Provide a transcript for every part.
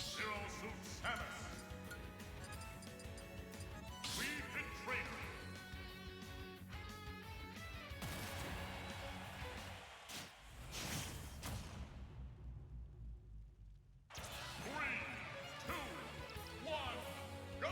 Zero Suit Samus. We've been trained. Three, two, one, go!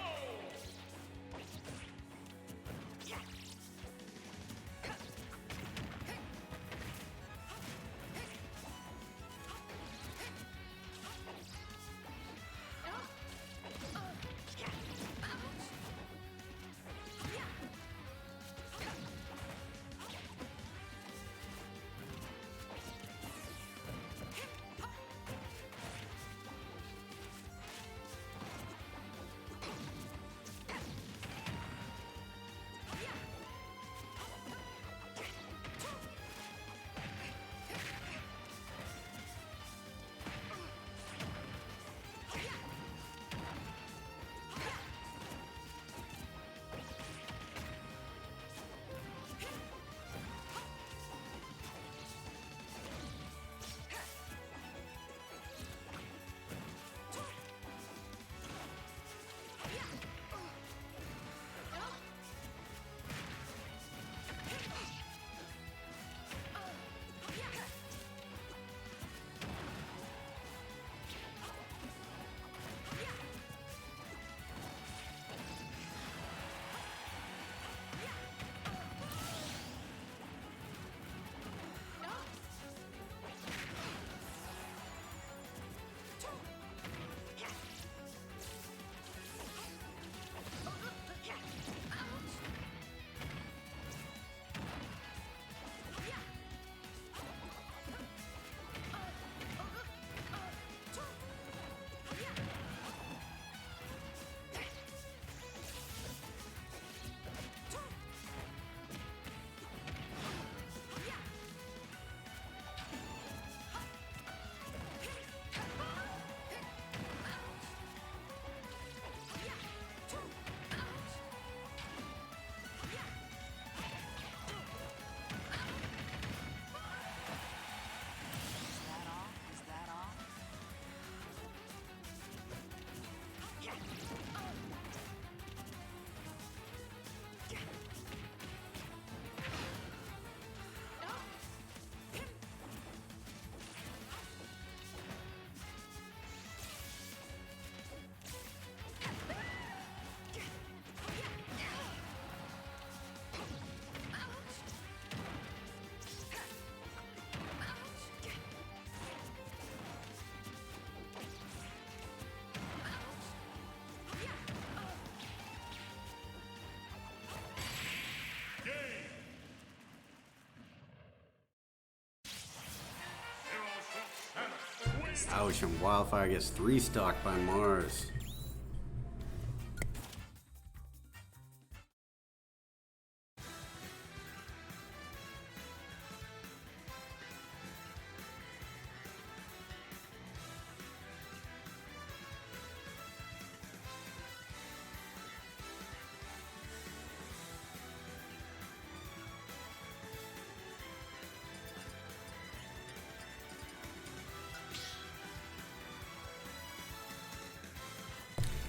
Ouch, and Wildfire gets 3-stocked by Mars.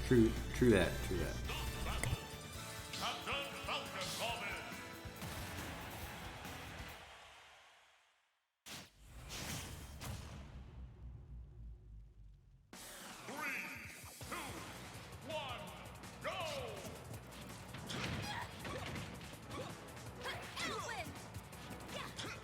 True that. Captain Falcon Robin. Three, two, one, go! Elwind! Thunder!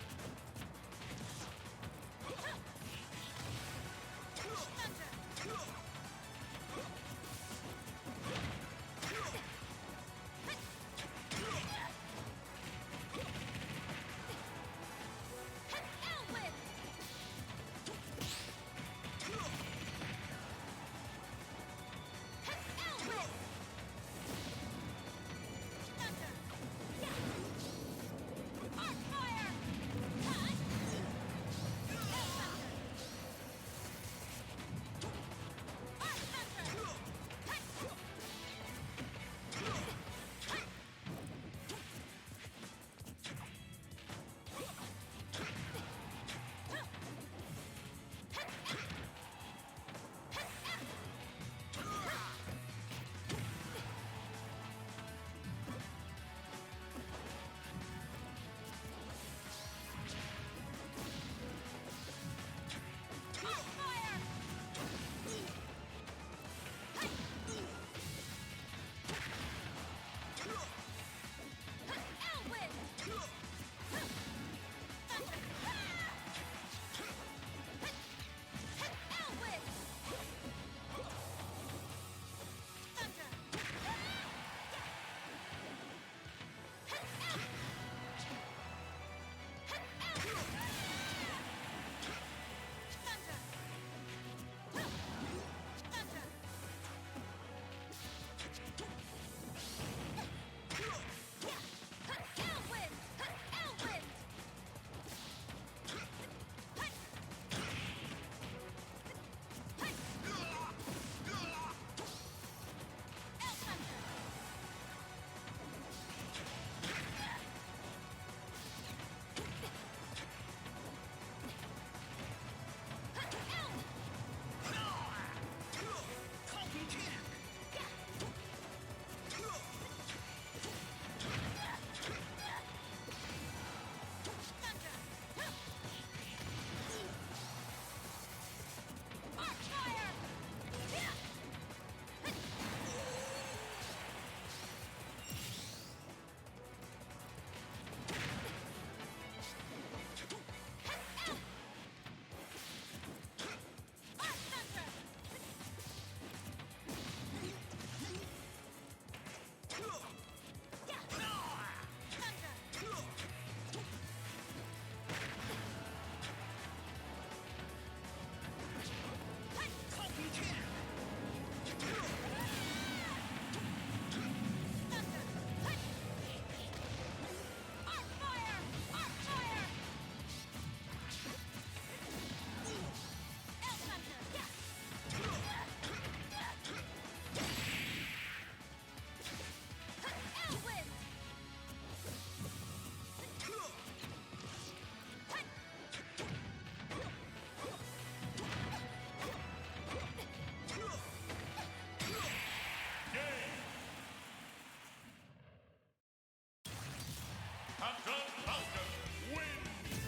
The Falcon wins!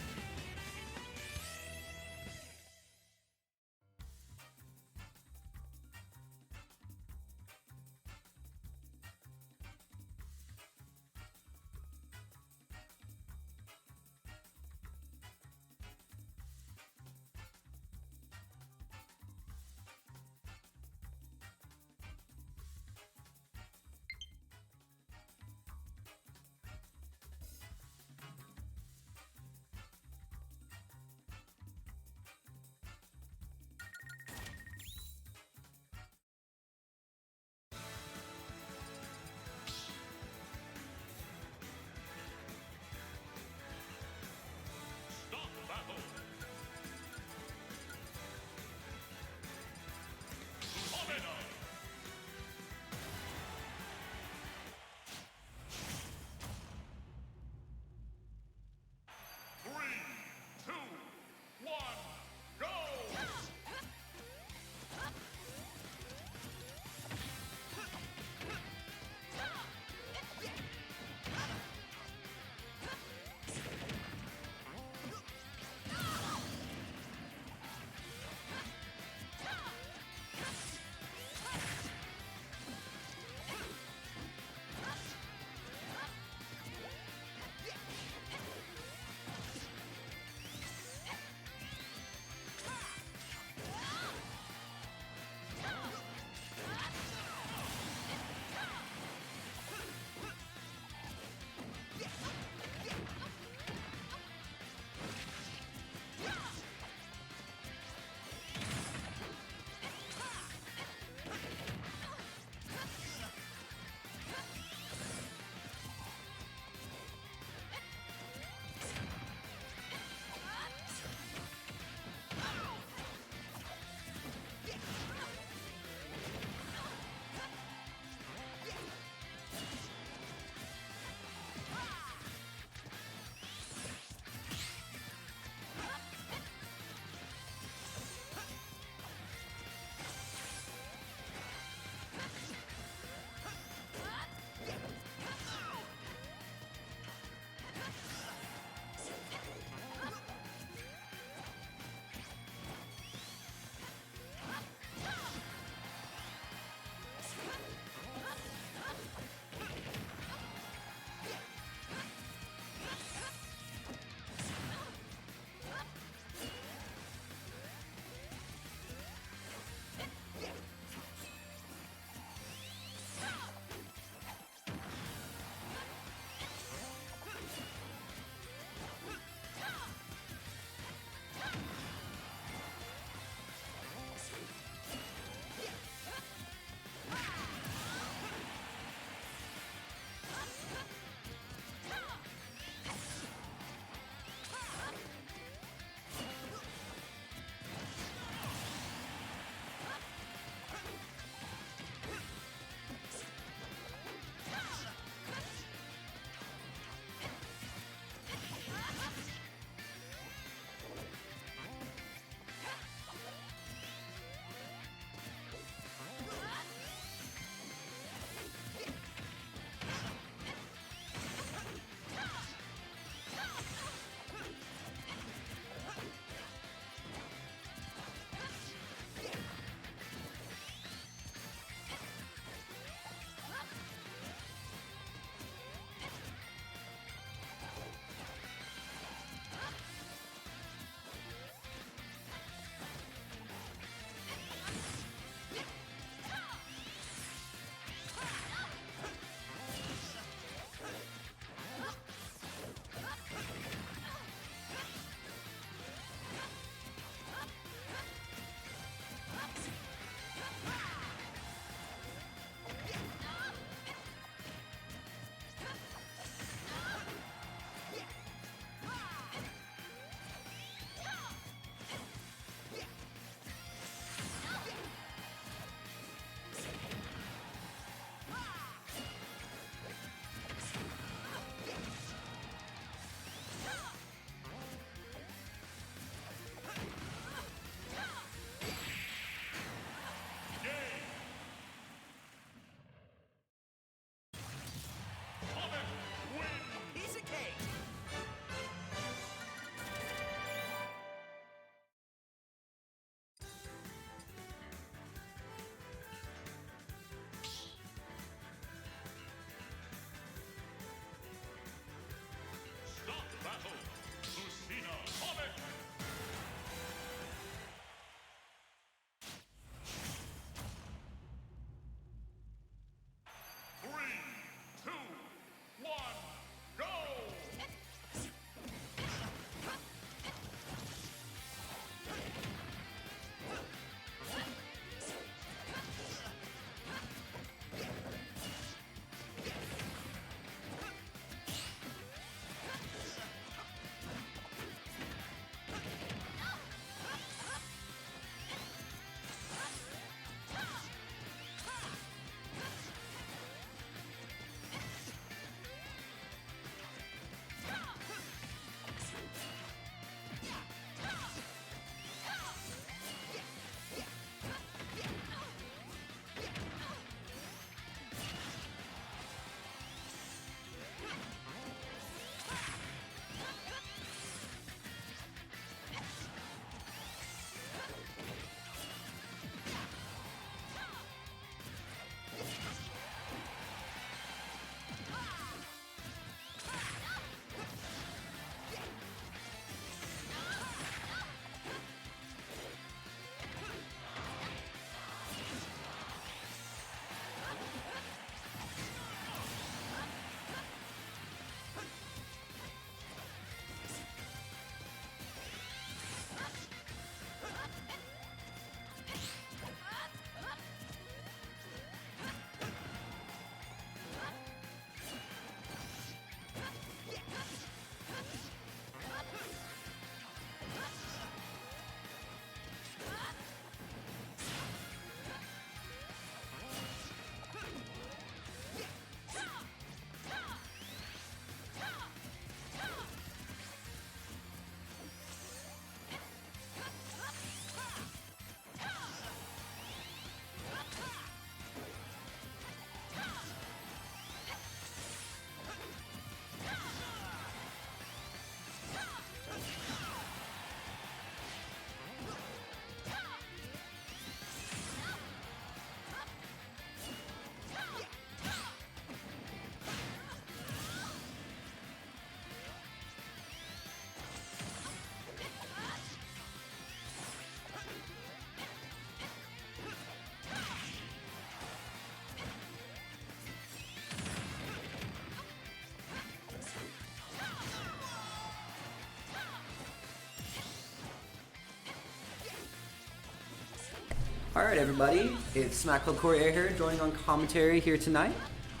Alright everybody, it's Smack Club Courier here, joining on commentary here tonight.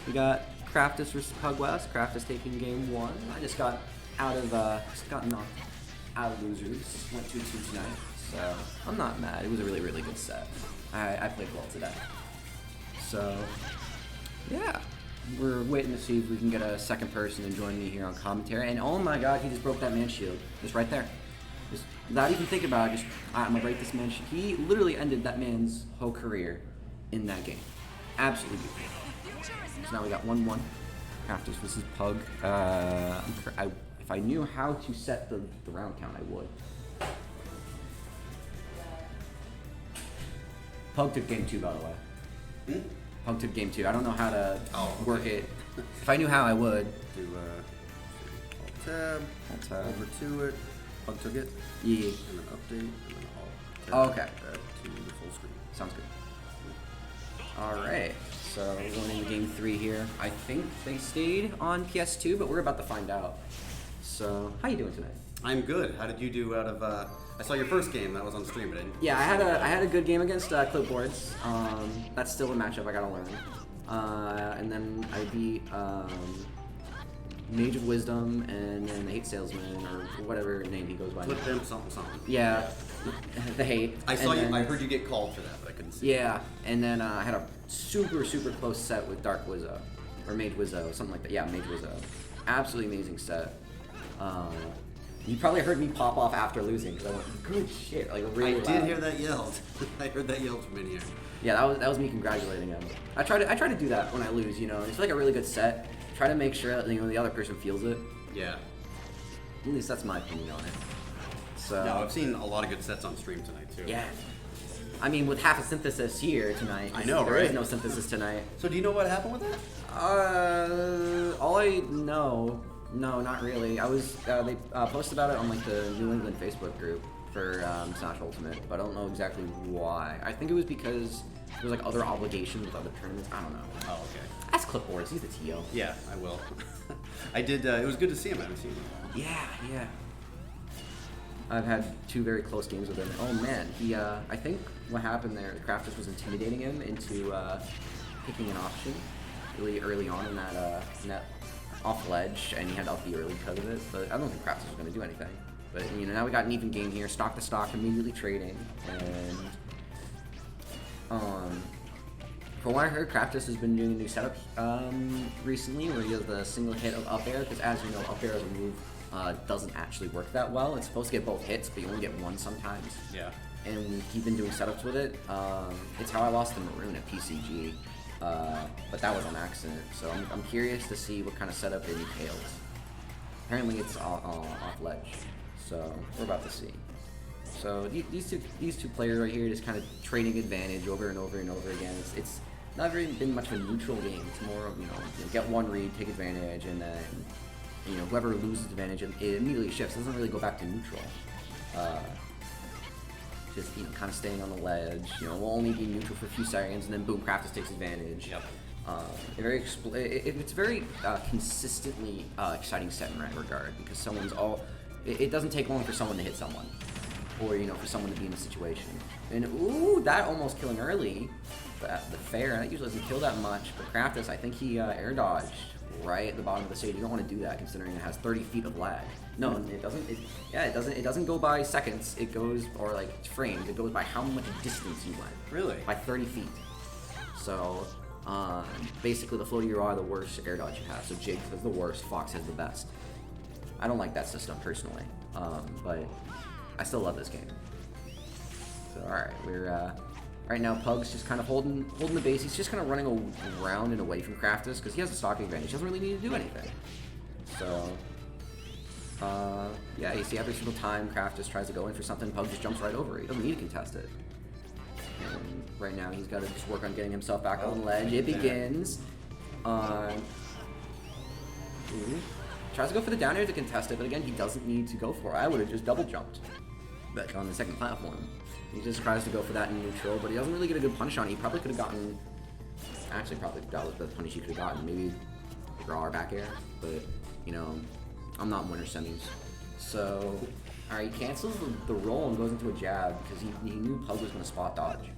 We got Craftus versus Pug West. Craftus taking game 1. I just got knocked out of losers. Went 2-2 tonight, so I'm not mad. It was a really, really good set. I played well today. So, yeah. We're waiting to see if we can get a second person to join me here on commentary. And oh my god, he just broke that man's shield. Just right there. Just without even thinking about it, I'm gonna break this man's shield. He literally ended that man's whole career in that game. Absolutely beautiful. So now we got 1-1. Craftus versus Pug. If I knew how to set the round count, I would. Pug took game 2, by the way. Pug took game 2. I don't know how to work it. If I knew how, I would. Do Alt tab, over to it. Pug took it. Yeah. And then update, and then Alt tab. Oh, okay. That to the full screen. Sounds good. Alright, so we're going into game 3 here. I think they stayed on PS2, but we're about to find out. So, how you doing tonight? I'm good. How did you do out of, I saw your first game, that was on stream, but I didn't. Yeah, I had a good game against Clipboards. That's still a matchup I gotta learn. And then I beat Mage of Wisdom and then the Hate Salesman, or whatever name he goes by. Flip them something. Yeah, the Hate. I heard you get called for that, but I couldn't see. Yeah, and then I had a super close set with Dark Wizzo, or Mage Wizzo, something like that. Yeah, Mage Wizzo. Absolutely amazing set. You probably heard me pop off after losing because I went, good shit, like really loud. I did hear that yelled. I heard that yelled from in here. Yeah, that was me congratulating him. I try to do that when I lose, you know. It's like a really good set. Try to make sure that, you know, the other person feels it. Yeah. At least that's my opinion on it. So. No, I've seen a lot of good sets on stream tonight too. Yeah. I mean, with half a synthesis here tonight. I know, there right? There is no synthesis tonight. So do you know what happened with that? All I know. No, not really. They posted about it on like the New England Facebook group for Smash Ultimate, but I don't know exactly why. I think it was because there was like other obligations with other tournaments. I don't know. Oh, okay. That's Clipboards. He's the TO. Yeah, I will. I did. It was good to see him. I haven't seen him. Yeah. I've had 2 very close games with him. Oh man, I think what happened there, Craftus was intimidating him into picking an option really early on in that off ledge, and he had to up the early because of it. But I don't think Craftus was going to do anything. But you know, now we got an even game here, stock to stock, immediately trading, and from what I heard, Craftus has been doing a new setup recently, where he does the single hit of up air, because as you know, up air as a move doesn't actually work that well. It's supposed to get both hits, but you only get one sometimes. Yeah. And he's been doing setups with it. It's how I lost the Maroon at PCG. But that was on accident, so I'm curious to see what kind of setup it entails. Apparently it's off ledge, so we're about to see. So these two players right here just kind of trading advantage over and over and over again. It's not really been much of a neutral game. It's more of, you know, get one read, take advantage, and then, you know, whoever loses advantage, it immediately shifts. It doesn't really go back to neutral. Just, you know, kind of staying on the ledge. You know, we'll only be neutral for a few seconds, and then boom, Craftus takes advantage. Yep. It's very consistently exciting set in that regard, because it doesn't take long for someone to hit someone, or, you know, for someone to be in a situation. And ooh, that almost killing early. But the fair, that usually doesn't kill that much. But Craftus, I think he air dodged right at the bottom of the stage. You don't want to do that, considering it has 30 feet of lag. No, it doesn't. It doesn't go by seconds. It goes, or like frames. It goes by how much distance you went. Really? By 30 feet. So basically, the floaty are the worst air dodge you have. So Jig has the worst. Fox has the best. I don't like that system personally, but I still love this game. So all right, we're right now. Pug's just kind of holding the base. He's just kind of running around and away from Craftus because he has a stock advantage. He doesn't really need to do anything. So. Yeah, you see every single time Craftus tries to go in for something, Pug just jumps right over it. He doesn't need to contest it. And right now he's got to just work on getting himself back on the ledge. It begins. Tries to go for the down air to contest it, but again, he doesn't need to go for it. I would have just double jumped back on the second platform. He just tries to go for that in neutral, but he doesn't really get a good punish on it. He probably could have gotten... Actually, probably that was the punish he could have gotten. Maybe draw or back air, but, you know... I'm not in winter semis. So, alright, he cancels the roll and goes into a jab because he knew Pug was going to spot dodge.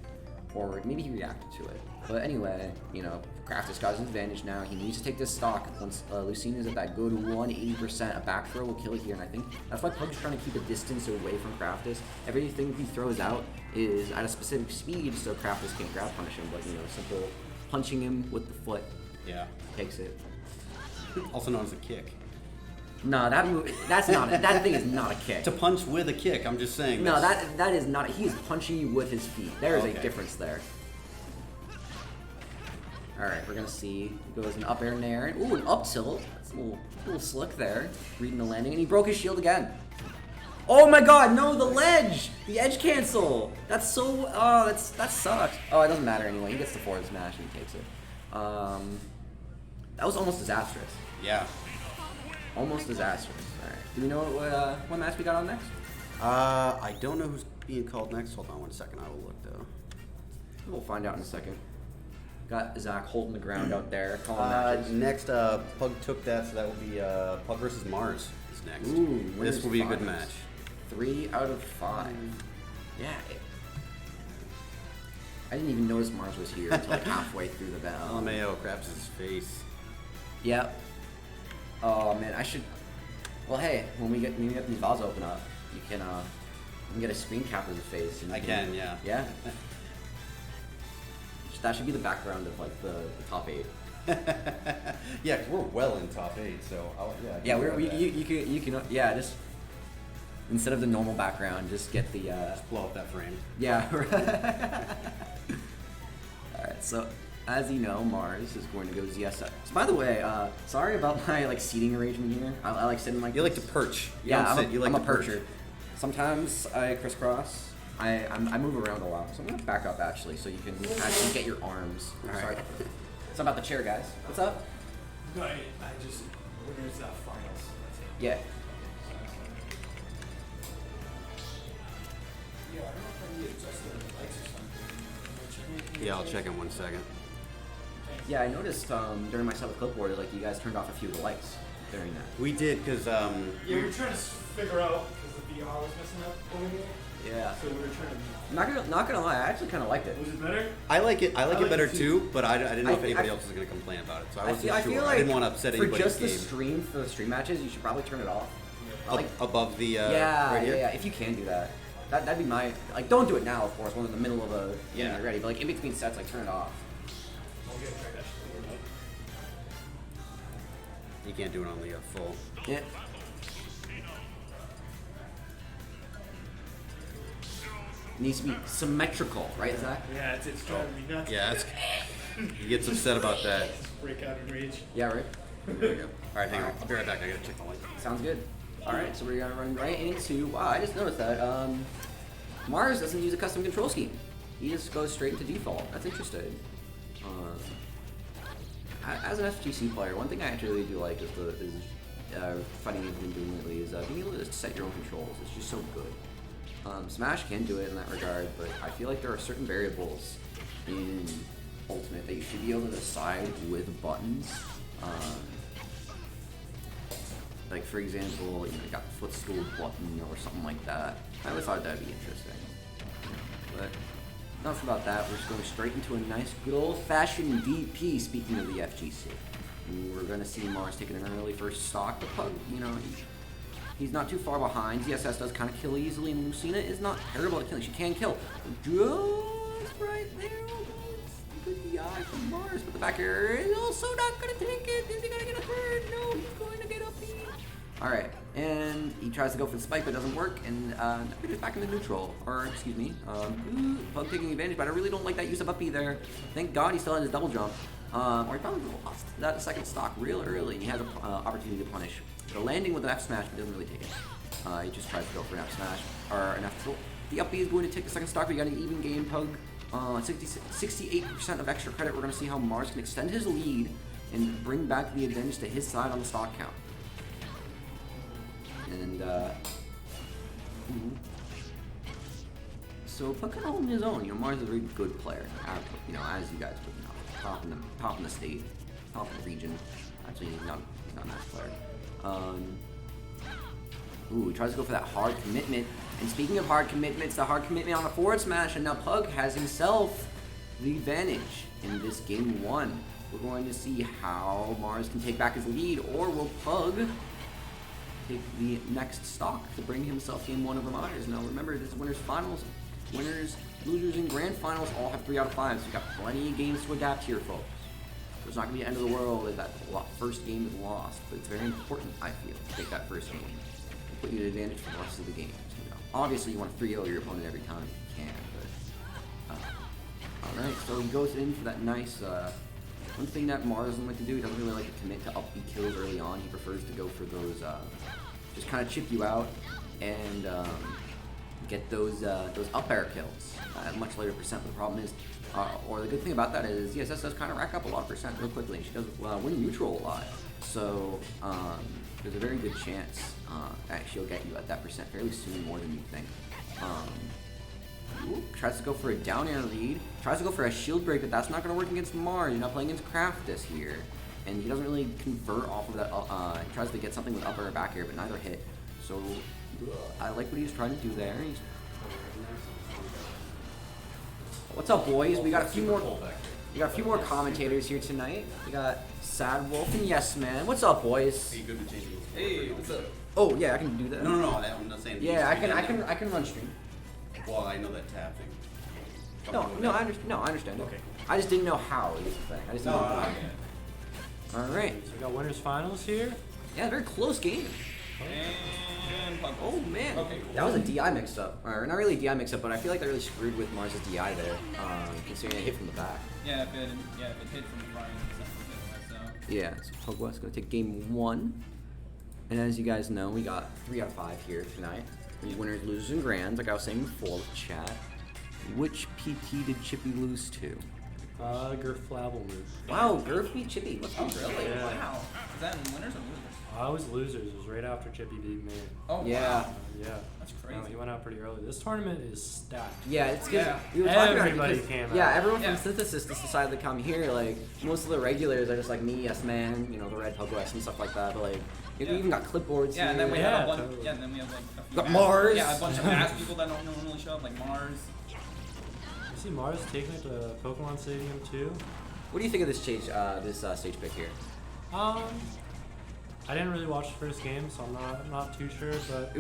or maybe he reacted to it. But anyway, you know, Craftus got his advantage now. He needs to take this stock. Once Lucina is at that good 180%, a back throw will kill it here, and I think that's why Pug's trying to keep a distance away from Craftus. Everything he throws out is at a specific speed, so Craftus can't grab punish him, but, you know, simple punching him with the foot Yeah. takes it. Also known as a kick. No, that's not it. That thing is not a kick. To punch with a kick, I'm just saying. No, that is not. He is punching you with his feet. There is a Okay. difference there. All right, we're gonna see. He goes an up air nair. Ooh, an up tilt. That's a little slick there. Reading the landing, and he broke his shield again. Oh my God! No, the ledge, the edge cancel. That's so. Oh, that sucks. Oh, it doesn't matter anyway. He gets the forward smash and he takes it. That was almost disastrous. Yeah. Almost disastrous. All right. Do we know what match we got on next? I don't know who's being called next. Hold on 1 second. I will look though. We'll find out in a second. Got Zach holding the ground out there, calling matches. Next, Pug took that, so that will be Pug versus Mars is next. Ooh, this will be a good winners match. 3 out of 5. Yeah. I didn't even notice Mars was here until like halfway through the battle. LMAO grabs his face. Yep. Oh man, I should. Well, hey, when we get these valves open up, you can get a screen cap of the face. And I can, yeah. Yeah. That should be the background of like the top 8. Yeah, 'cause we're well in top 8, so Yeah, you can yeah, just instead of the normal background, just get the just blow up that frame. yeah. All right, so as you know, Mars is going to go ZSX. By the way, sorry about my like seating arrangement here. I like sitting like You this. like to perch. You Yeah, don't sit, you like I'm to a perch. percher. Sometimes I crisscross. I move around a lot, so I'm gonna back up actually, so you can actually get your arms. All right. Sorry. It's about the chair, guys. What's up? No, I just winners finals. That's it. Yeah. Yeah, I don't know if I need to adjust the lights or something. Yeah, I'll check in 1 second. Yeah, I noticed during my set with Clipboard, like you guys turned off a few of the lights during that. We did, because Yeah, we were trying to figure out because the VR was messing up over here. Yeah. So we were trying to. Not gonna lie, I actually kind of liked it. Was it better? I like it. I like like it better it too, but I didn't know if anybody I- else was going to complain about it, so I I wasn't feel, I sure. feel like I didn't want to upset for anybody's just the game. stream, for the stream matches, you should probably turn it off. Like, Above the yeah, right here? yeah, if you can do that. That'd be my, like, don't do it now, of course, when in the middle of a game Yeah. you're ready, but like in between sets, like turn it off. Oh, we gotta try that shit. You can't do it on the full. Yeah. Needs to be symmetrical, right, Zach? Yeah, it's driving me nuts. Yeah, he gets upset about that. Break out in rage. Yeah, right? There we go. All right, hang on. I'll be right back. I gotta check the light. Sounds good. Alright, so we're gonna run right into, wow, I just noticed that, Mars doesn't use a custom control scheme. He just goes straight into default. That's interesting. As an FGC player, one thing I actually really do like is fighting games I've been doing lately is being able to set your own controls. It's just so good. Smash can do it in that regard, but I feel like there are certain variables in Ultimate that you should be able to decide with buttons. Like for example, you got the footstool button or something like that. I always thought that'd be interesting. But enough about that. We're just going straight into a nice, good old-fashioned DP. Speaking of the FGC, we're going to see Mars taking an early first stock. The Pug, he's not too far behind. ZSS does kind of kill easily, and Lucina is not terrible at killing. She can kill just right there. Good DI from Mars, but the back air is also not going to take it. Is he going to get a third? No, he's going to get up. Alright, and he tries to go for the spike, but it doesn't work, and we're just back into neutral. Or, excuse me, Pug taking advantage, but I really don't like that use of up B there. Thank God he still had his double jump. Or he probably lost that second stock real early, and he has an opportunity to punish. The landing with an F smash, but doesn't really take it. He just tries to go for an F smash, or an F tilt. The up B is going to take the second stock, but you got an even game, Pug. 68% of extra credit. We're going to see how Mars can extend his lead and bring back the advantage to his side on the stock count. And, so Pug kind of holding his own. Mars is a very good player, as you guys would know. Top in the state, top in the region. Actually, he's not a nice player. He tries to go for that hard commitment. And speaking of hard commitments, the hard commitment on a forward smash, and now Pug has himself the advantage in this game one. We're going to see how Mars can take back his lead, or will Pug take the next stock to bring himself game one over Mars. Now remember, this is winners finals. Winners, losers, and grand finals all have 3 out of 5, so you've got plenty of games to adapt here, folks. So it's not going to be the end of the world if that first game is lost, but it's very important, I feel, to take that first game and put you at advantage for the rest of the games. You know, obviously, you want to 3-0 your opponent every time you can, but alright, so he goes in for that nice. One thing that Mars doesn't like to do, he doesn't really like to commit to up-B kills early on. He prefers to go for those, just kind of chip you out and get those up air kills at a much later percent. But the problem is, or the good thing about that is, ESS does kind of rack up a lot of percent real quickly, and she does win neutral a lot. So there's a very good chance that she'll get you at that percent fairly soon, more than you think. Ooh, tries to go for a down air read, tries to go for a shield break, but that's not going to work against Mars. You're not playing against Craftus here, and he doesn't really convert off of that. He tries to get something with up air or back air, but neither hit. So I like what he's trying to do there. What's up, boys? We got a few more commentators here tonight. We got Sad Wolf and Yes Man. What's up, boys? Are you good with changing rules? Hey, what's up? Oh yeah, I can do that. No, I'm not saying. Yeah, I can run stream. Well, I know that tab thing. No, I understand. Okay. I just didn't know how is the thing. I just didn't know how. All right. So we got winners finals here. Yeah, very close game. And Oh man, Okay, cool. that was a DI mix-up. Or not really a DI mix-up, but I feel like that really screwed with Mars' DI there, considering it hit from the back. Yeah, if it hit from the front, it's not so. Yeah, so Pugwest's gonna take game one. And as you guys know, we got 3 out of 5 here tonight. These winners, losers, and grands, like I was saying before with chat. Which PT did Chippy lose to? Gerflabble move. Wow, Gerf beat Chippy. Let's go. Really? Yeah. Wow. Is that in winners or losers? I was losers. It was right after Chippy beat me. Oh, Yeah. wow. Yeah. That's No, crazy. he went out pretty early. This tournament is stacked. Yeah, it's because Yeah. we were talking about Everybody it because, came yeah, out. everyone Yeah. from Synthesis just decided to come here. Like most of the regulars are just like me, Yes Man, you know, the Red Pugwest and stuff like that. But like, we Yeah. even got clipboards Yeah, here. and then we Yeah, have a bunch. totally. Yeah, and then we have like a few Got mass- Mars. Yeah, a bunch of mass people that don't normally show up, like Mars. You see Mars taking it to Pokemon Stadium too. What do you think of this stage pick here? I didn't really watch the first game, so I'm not too sure. But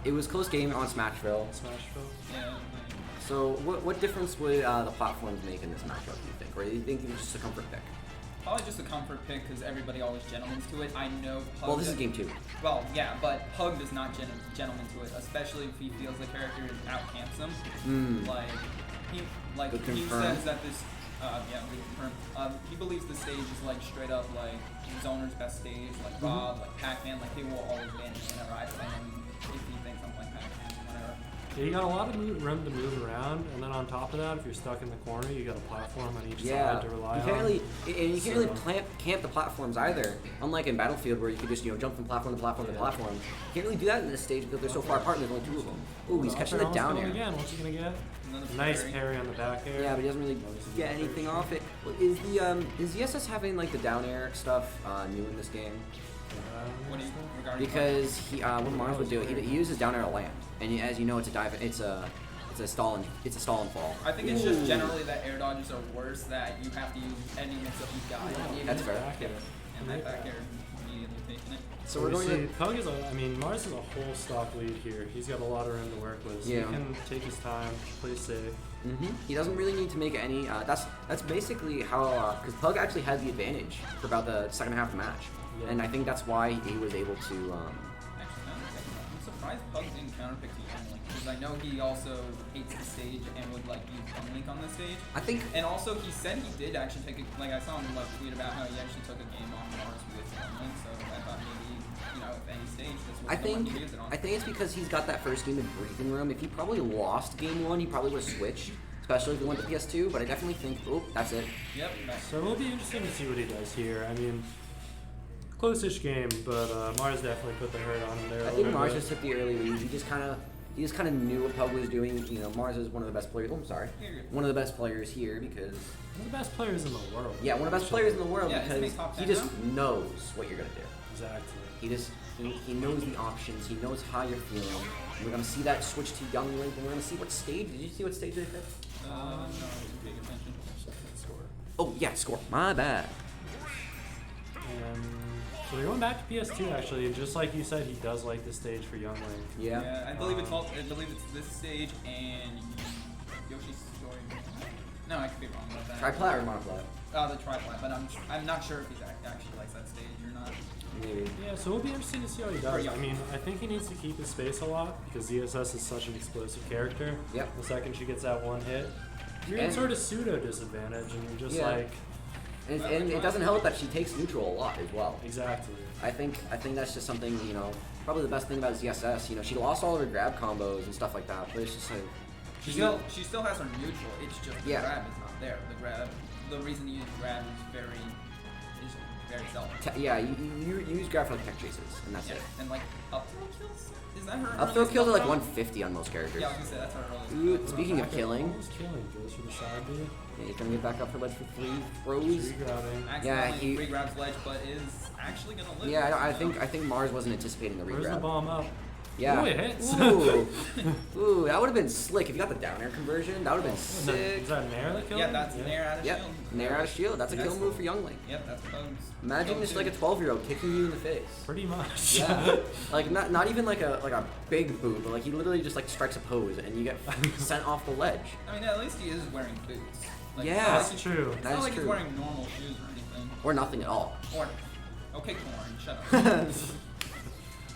It was close game on Smashville. Smashville. Yeah. So what difference would the platforms make in this matchup? Do you think, or do you think it was just a comfort pick? Probably just a comfort pick because everybody always gentlemans to it. I know Pug. Well, this is game 2. Well, yeah, but Pug does not gentleman to it, especially if he feels the character out camps him. Like Good he confirm. says that this. Yeah, we confirm. He believes the stage is like straight up like Zoner's best stage, like Rob, like Pac-Man. Like they will always win whenever I play him. If he thinks I'm playing Pac-Man, whatever. Yeah, you got a lot of room to move around, and then on top of that, if you're stuck in the corner, you got a platform on each Yeah, side to rely you on. can't really, and you can't really So- camp the platforms either. Unlike in Battlefield, where you could just jump from platform to platform to platform. You can't really do that in this stage because they're so far apart and there's only 2 of them. Ooh, he's Up catching air the down almost air. going Again, what's he gonna get? Another Nice parry. parry on the back air. Yeah, but he doesn't really get anything off it. Well, is ESS having like the down air stuff new in this game? What do you regarding? Because what Mars would do, he uses down air to land, and as you know, it's a stall and fall. I think it's just generally that air dodges are worse. That you have to use any mix up you've got. That's fair. Back air. And that back air immediately taking it. So we we're going see to. Pug is Mars is a whole stock lead here. He's got a lot of room to work with. So Yeah. he can take his time, play safe. He doesn't really need to make any. That's basically how because Pug actually had the advantage for about the second half of the match, Yeah. and I think that's why he was able to. Actually, now that I'm thinking about it, I'm surprised Pug didn't counterpick the Young because I know he also hates the stage and would like use Young Link on the stage. I think. And also, he said he did actually take a, like I saw him like tweet about how he actually took a game on Mars with Young Link. So I thought maybe if any stage this was I the one think he used it on. I think it's because he's got that first game of breathing room. If he probably lost game 1, he probably would have switched, especially if he went to PS2. But I definitely think, oh, that's it. Yep. That's, So it'll be interesting to see what he does here. I mean, close-ish game, but Mars definitely put the hurt on him there. I a think little Mars bit. just took the early lead. He just kind of knew what Pug was doing. Mars is one of the best players. Oh, I'm sorry, You're good. one of the best players here because One of the best players in the world. yeah, one of the best players in the world Yeah, isn't he because top he 10 just knows what you're gonna do. Exactly. He knows the options. He knows how you're feeling. And we're gonna see that switch to Young Link, and we're gonna see what stage. Did you see what stage they picked? No, paying attention. Score. Oh yeah, score. My bad. And so we're going back to PS2 actually, and just like you said, he does like the stage for Young Link. Yeah. I believe it's all, I believe it's this stage and Yoshi's Story. No, I could be wrong about that. Triplat or monoplat? The triplat, but I'm not sure if he actually likes that stage or not. Maybe. Yeah, so it'll be interesting to see how he does. I mean, I think he needs to keep his space a lot because ZSS is such an explosive character. Yep. The second she gets that one hit, you're in And- sort of pseudo disadvantage, and you're just Yeah. like, And it doesn't help that she takes neutral a lot as well. exactly. I think that's just something, you know, probably the best thing about ZSS. You know, she lost all of her grab combos and stuff like that, but it's just like She still has her neutral. It's just the Yeah. grab is not there. The reason you use grab is very seldom. yeah, you use grab for like tech chases, and that's Yeah, it. and like up throw kills. Is that her? Up throw earliest kills are like throw? 150 on most characters. Yeah, I was gonna say that's her earliest. Ooh, speaking of killing, Almost killing goes for the side B. yeah, he's gonna get back up for ledge for 3 throws. Tree grabbing. Accidentally re-grabs ledge, but is actually gonna live. Yeah, I think Mars wasn't anticipating the Where's the regrab. bomb up? Yeah. Ooh, it hits. Ooh. Ooh, that would have been slick if you got the down air conversion. That would have been sick. Is that Nair that killed Yeah, him? that's Nair out of Yep, shield. Nair out of shield. That's a kill That's- move for Young Link. Yep, that's Pogue's. Imagine just like a 12-year-old kicking you in the face. Pretty much. Yeah, like not even like a big boot, but like he literally just like strikes a pose and you get sent off the ledge. I mean, at least he is wearing boots. Like, Yeah. it's That's true. It's That not is like true. he's wearing normal shoes or anything. Or nothing at all. Or, okay, Corn, shut up.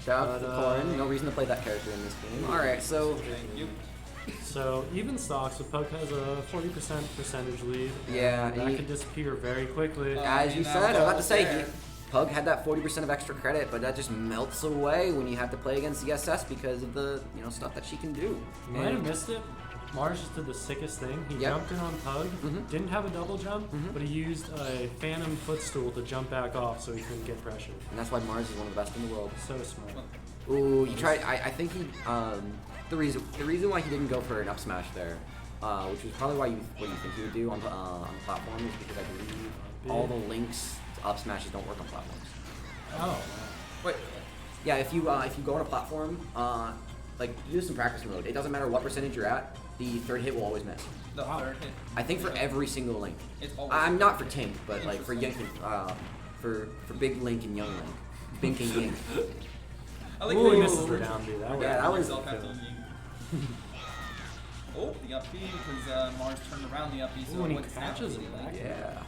Shout out to But, Corn. No reason to play that character in this game. All right, so Thank you. So even stocks, if Puck has a 40% percentage lead, Yeah, and that he- can disappear very quickly. as you and said, that I was about to was say there. Pug had that 40% of extra credit, but that just melts away when you have to play against ZSS because of the stuff that she can do. You might have And- missed it. Mars just did the sickest thing. He Yep. jumped in on Pug, Mhm. didn't have a double jump, Mhm. but he used a phantom footstool to jump back off so he couldn't get pressure. And that's why Mars is one of the best in the world. So smart. Ooh, you tried. I think he. The reason why he didn't go for an up smash there, which was probably what you think he would do on the platform, is because I believe all the links to up smashes don't work on platforms. Oh, Wait, Yeah, if you go on a platform, like use some practice mode. It doesn't matter what percentage you're at, the third hit will always miss. the third hit. I think for every single link. It's always. I'm not for Tink, but like for Young, for Big Link and Young Link, Bink and Yink. I like Ooh, how he you misses the down B. That Yeah, that was- yourself have to yeet. Oh, the up B, because Mars turned around the up B, so Ooh, and he what's catches happening? it back. Yeah.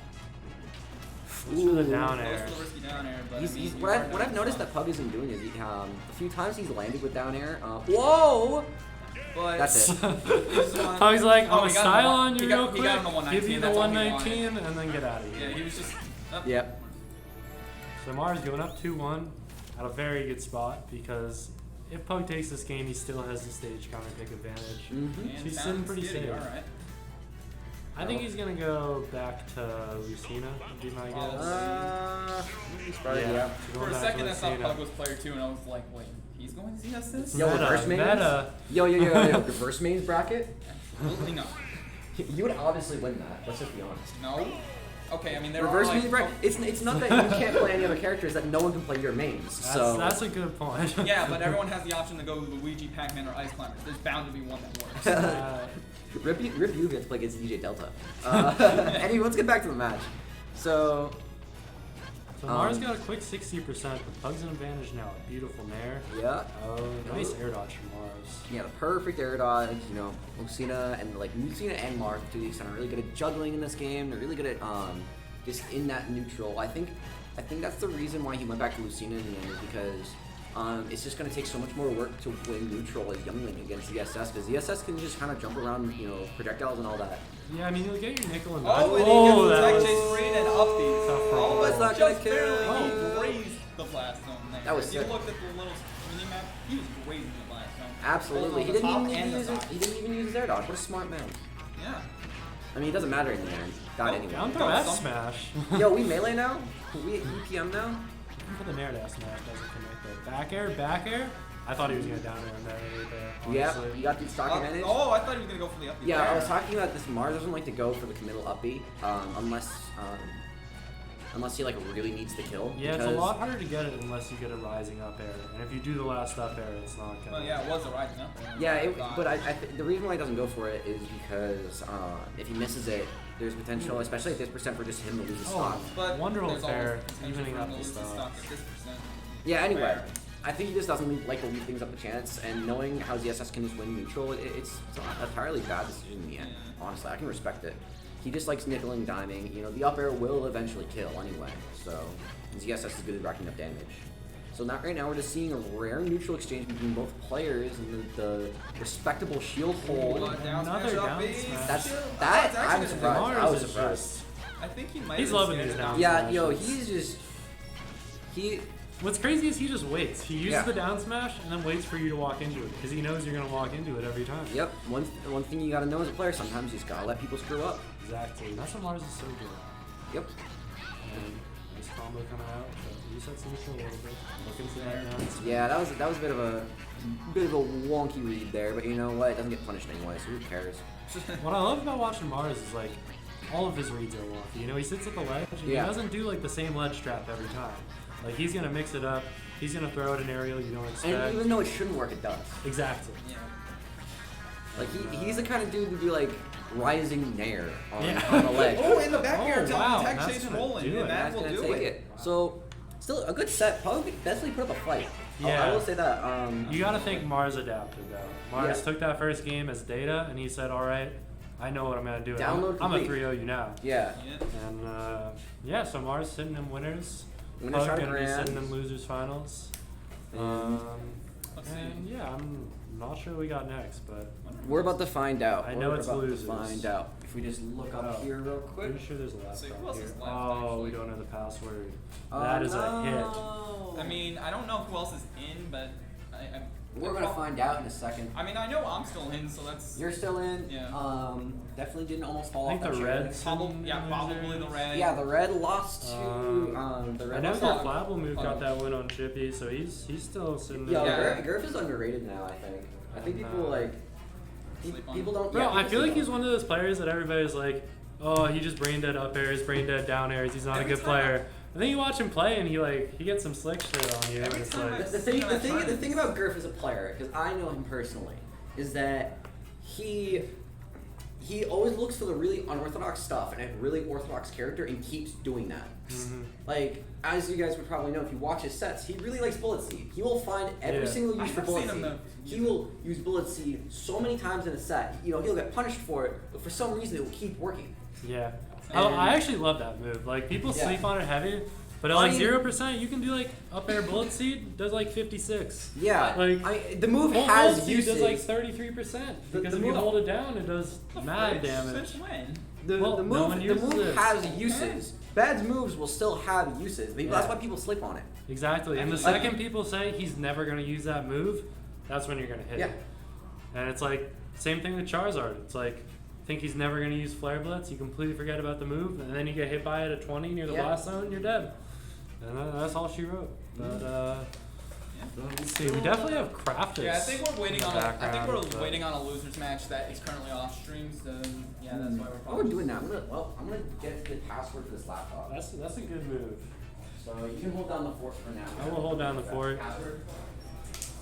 Goes for the down Goes air. for the risky down air, but He's, I mean, he's, you what are I've down noticed front. that Pug isn't doing is a few times he's landed with down air. Whoa! But That's it. Pug's like, Oh, I'm he a got style him on you he real got- he got him quick, on give you 119, the that's all he 119, and then get out of here. Yeah, he was just. Oh. Yep. So Mars going up 2-1 at a very good spot because if Pug takes this game, he still has the stage counter pick advantage. Mm-hmm. And She's sounds sitting pretty skitty, safe. Alright. I think he's gonna go back to Lucina, would be my guess. Yeah. so For going a back second, to I thought Lucina. Pug was player 2, and I was like, wait, he's going to ZSS? Yo, reverse mains? meta. Yo, reverse mains bracket? Absolutely not. You would obviously win that. Let's just be honest. No? Okay, I mean, there Reverse are like, mains bracket. It's not that you can't play any other characters, that no one can play your mains. That's a good point. Yeah, but everyone has the option to go Luigi, Pac-Man, or Ice Climbers. There's bound to be one that works. Rip you if you have to play against DJ Delta. Anyway, let's get back to the match. So So Mars got a quick 60%, but Pug's an advantage now. A beautiful nair. yeah. Oh, nice air dodge from Mars. Yeah, the perfect air dodge. Lucina and Lucina and Mars to the extent are really good at juggling in this game. They're really good at just in that neutral. I think that's the reason why he went back to Lucina in the end, is because it's just going to take so much more work to win neutral as Young Link against ZSS, because ZSS can just kind of jump around, projectiles and all that. Yeah, I mean, you'll get your nickel and Oh, and oh, he that gets was the tech chase read and up B. tough for Oh, all. that's not gonna Just kill. barely, Oh. he grazed the blast zone there. That was If you sick. looked at the little mini map, he was grazing the blast zone. Absolutely. Both He on the didn't top even and the use his, side. he didn't even use his air dodge. What a smart man. Yeah. I mean, it doesn't matter in the end. Got Oh, anyway. Down throw Got F some. smash. Yo, we melee now? We EPM now? For the nair to F smash doesn't connect there. Back air? I thought he was gonna down air on that right there. Yeah, Honestly. you got the stock advantage. Oh, I thought he was gonna go for the up B. Yeah, I there. was talking about this. Mars doesn't like to go for the committal up B unless unless he like really needs the kill. Yeah, it's a because- lot harder to get it unless you get a rising up air. And if you do the last up air, it's not gonna. Well, yeah, it was a rising up. Yeah, but the reason why he doesn't go for it is because if he misses it, there's potential, especially at this percent, for just him to lose his stock. But wonderful there's fair, always potential evening for him up to the lose his stock. stock at this percent. Yeah, anyway, Fair. I think he just doesn't like to leave things up to chance, and knowing how ZSS can just win neutral, it's not an entirely bad decision in the end. Yeah. Honestly, I can respect it. He just likes nickel and diming. You know, the up air will eventually kill anyway, so ZSS is good at racking up damage. So right now we're just seeing a rare neutral exchange between both players and the respectable shield hold. Down Another smash up down B. smash. That's Shield. that. It's actually I'm gonna surprised. do. I Mars was is surprised. just- I think he might. He's have loving scared these it. down Yeah, smashes. yo, he's just he. What's crazy is he just waits. He uses Yeah. the down smash and then waits for you to walk into it because he knows you're gonna walk into it every time. Yep. One thing you gotta know as a player, sometimes you just gotta let people screw up. Exactly. That's what Mars is so good. Yep. And this combo coming out, but resets neutral a little bit. Looking for that down smash. Yeah, that was a bit of a wonky read there, but you know what? It doesn't get punished anyway, so who cares? What I love about watching Mars is like all of his reads are wonky. You know, he sits at the ledge and Yeah. he doesn't do like the same ledge trap every time. Like he's gonna mix it up. He's gonna throw out an aerial you don't expect. And even though it shouldn't work, it does. Exactly. Yeah. Like he's the kind of dude to do like rising nair on, Yeah. on the ledge. Oh, in the back air, Oh, wow, tech that's chase gonna rolling, do and it. that That's will gonna do take it. it. So still a good set. Probably definitely put up a fight. Yeah. I will say that. You gotta think Mars adapted though. Mars Yeah. took that first game as data and he said, all right, I know what I'm gonna do. Download I'm a complete. 3-0 you now. Yeah. Yeah. And yeah, so Mars sitting in winners. Winners Pug are gonna be grand. sitting in losers finals. And- Let's see. And yeah, I'm not sure what we got next, but We're about to find out. I know We're it's about losers. to find out. If we just look up Oh. here real quick. pretty sure there's a So who laptop else here. is left, Oh, we actually? don't know the password. Oh, That is a hit. no. I mean, I don't know who else is in, but We're gonna find out in a second. I mean, I know I'm still in, so that's. You're still in. Yeah. Definitely didn't almost fall I think off the that red. train. sitting Yeah, in probably losers. the red. Yeah, the red lost to the I red. know lost that to- Flabble move got that win on Chippy, so he's still sitting Yo, there. Yeah. Gurf is underrated now. I think. I think And, people like. Sleep on People him. don't. Bro, yeah, I people feel like sleep he's on one of those players that everybody's like, oh, he just brain dead up airs, brain dead down airs. He's not Every a good time I- player. And then you watch him play, and he gets some slick shit on you. Every And it's time like, I- The thing about Gurf as a player, because I know him personally, is that he always looks for the really unorthodox stuff and a really orthodox character and keeps doing that. Mhm. Like, as you guys would probably know if you watch his sets, he really likes Bullet Seed. He will find every Yeah. single I use for have Bullet seen him Seed. though. He will use Bullet Seed so many times in a set. You know, he'll get punished for it, but for some reason it will keep working. yeah. And- I actually love that move. Like people Yeah. sleep on it heavy, but at I like mean- 0%, you can do like up air bullet seed does like 56. Yeah, Like, the move Full has bullet seed uses. does like 33% The- because the if you move- hold it down, it does mad damage. Since when? Well, the no one move, uses it. has uses. Bad's moves will still have uses. That's Yeah. why people sleep on it. Exactly. And the Like- second people say he's never gonna use that move, that's when you're gonna hit Yeah. it. And it's like same thing with Charizard. It's like think he's never gonna use Flare Blitz, you completely forget about the move, and then you get hit by it at 20 near the Yeah. blast zone, you're dead. And that's all she wrote. But Yeah. let's see, we definitely have Craftus. Yeah, I think we're waiting in the on. I think background, we're but- waiting on a losers match that is currently off stream. So yeah, that's why we're While probably. we're doing that, I'm gonna get the password for this laptop. That's a good move. So you can hold down the fort for now. I will hold down the fort. Password.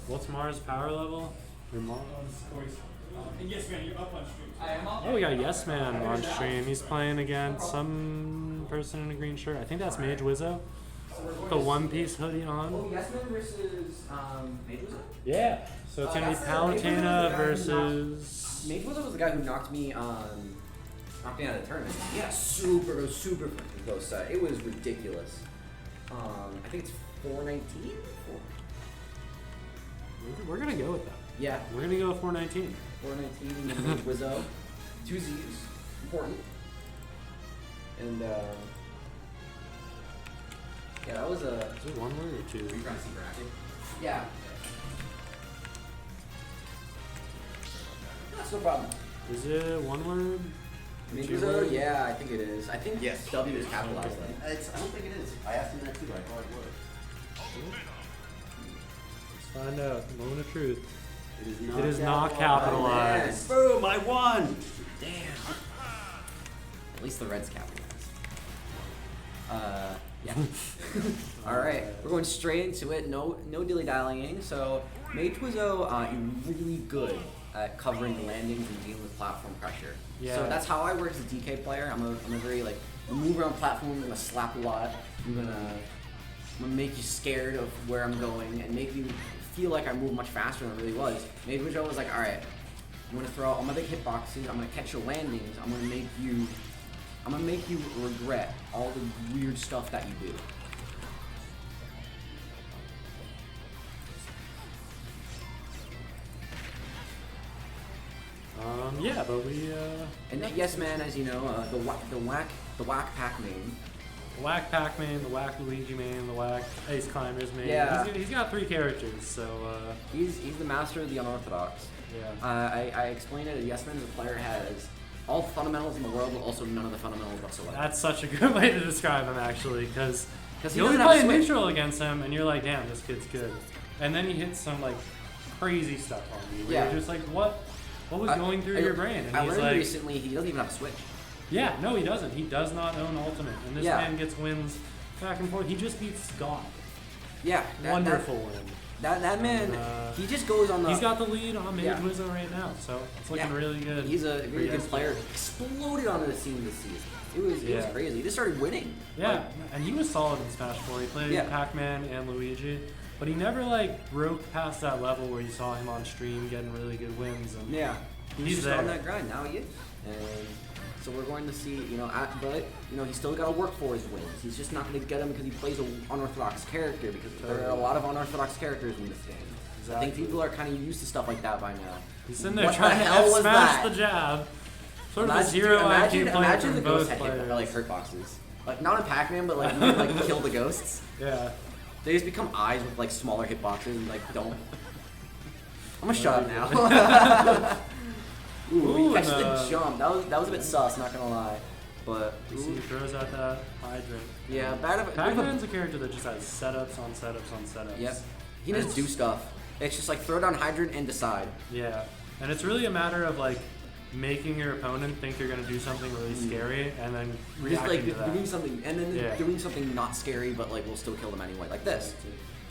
What's Mars' power level? Your Mars? Yes, man, you're up on stream. I am up. Oh, we got Yes Man on stream. He's playing against some person in a green shirt. I think that's Mage Wizzo. The One Piece hoodie Oh, on. Yes Man versus Mage Wizard? Yeah. So it's gonna be That's the- Mage Wizzo was the Palutena guy who versus. Mage Wizard was the guy who knocked me out of the tournament. Yeah, super fucking close set. It was ridiculous. I think it's 419? We're gonna go with that. Yeah, We're gonna go with 419. 419 and Mage Wizzo. 2 Z's. Important. And yeah, that was a. Is it one word or two? Are you trying to see bracket? Yeah. That's no problem. Is it one word? Mage Two Wizzo? word? Yeah, I think it is. I think Yes. W is capitalized Okay. though. I don't think it is. I asked him that too. I thought it was. Let's find out. Moment of truth. It is not. It is not capitalized. Boom! I won. Damn. At least the red's capitalized. Yeah. All right, we're going straight into it. No dilly dallying. So Mage Wizzo is really good at covering landings and dealing with platform pressure. Yeah. So that's how I work as a DK player. I'm a very like move around platform. I'm gonna slap a lot. I'm gonna make you scared of where I'm going and make you feel like I move much faster than I really was. Mage Wizzo was like, all right, I'm gonna throw out all my big hitboxes. I'm gonna catch your landings. I'm gonna make you regret all the weird stuff that you do. Yeah, but we And yes, man, as you know, the whack pack main. the whack Pac main, the whack Luigi main, the whack Ace Climbers main. Yeah. He's got 3 characters, so He's the master of the unorthodox. yeah. I explained it. Yes, man, the player has all the fundamentals in the world, but also none of the fundamentals whatsoever. That's such a good way to describe him, actually, because he you only doesn't have play a switch. neutral against him, and you're like, damn, this kid's good. And then he hits some like crazy stuff on you. Where Yeah. You're just like, what was going through your brain? And I he's learned like, recently he doesn't even have a switch. yeah, no, he doesn't. He does not own ultimate, and this Yeah. man gets wins back and forth. He just beats Scott. Yeah, Wonderful win. That man, And, he just goes on the. He's got the lead on Mage Yeah. Wizzo right now, so it's looking Yeah. really good. He's a for really good ESPN. player. Exploded onto the scene this season. It was Yeah. crazy. He just started winning. Yeah, Like, and he was solid in Smash 4. He played Yeah. Pac-Man and Luigi, but he never like broke past that level where you saw him on stream getting really good wins. And yeah. He's just there. on that grind. Now he is. And so we're going to see, but he's still got to work for his wins. He's just not going to get them because he plays an unorthodox character. Because there are a lot of unorthodox characters in this game. I think Exactly. people are kind of used to stuff like that by now. He's sitting there What the trying to hell was smash that? the jab. Sort of a Imagine- zero imagine, IQ player imagine from the both ghosts that players. hit, like hurt boxes. Like not in Pac-Man, but like you can, like kill the ghosts. Yeah. They just become eyes with like smaller hitboxes and like don't. I'm gonna shut up now. Ooh, Ooh, he catches and, the jump. That was a bit sus, not gonna lie. But You see, he throws out that hydrant. yeah, bad of Pac-Man's a character that just has setups on setups on setups. Yep. He can just do stuff. It's just like throw down hydrant and decide. Yeah, and it's really a matter of like making your opponent think you're gonna do something really Mm. scary, and then Just reacting like to that. doing something and then Yeah. doing something not scary, but like will still kill them anyway, like this.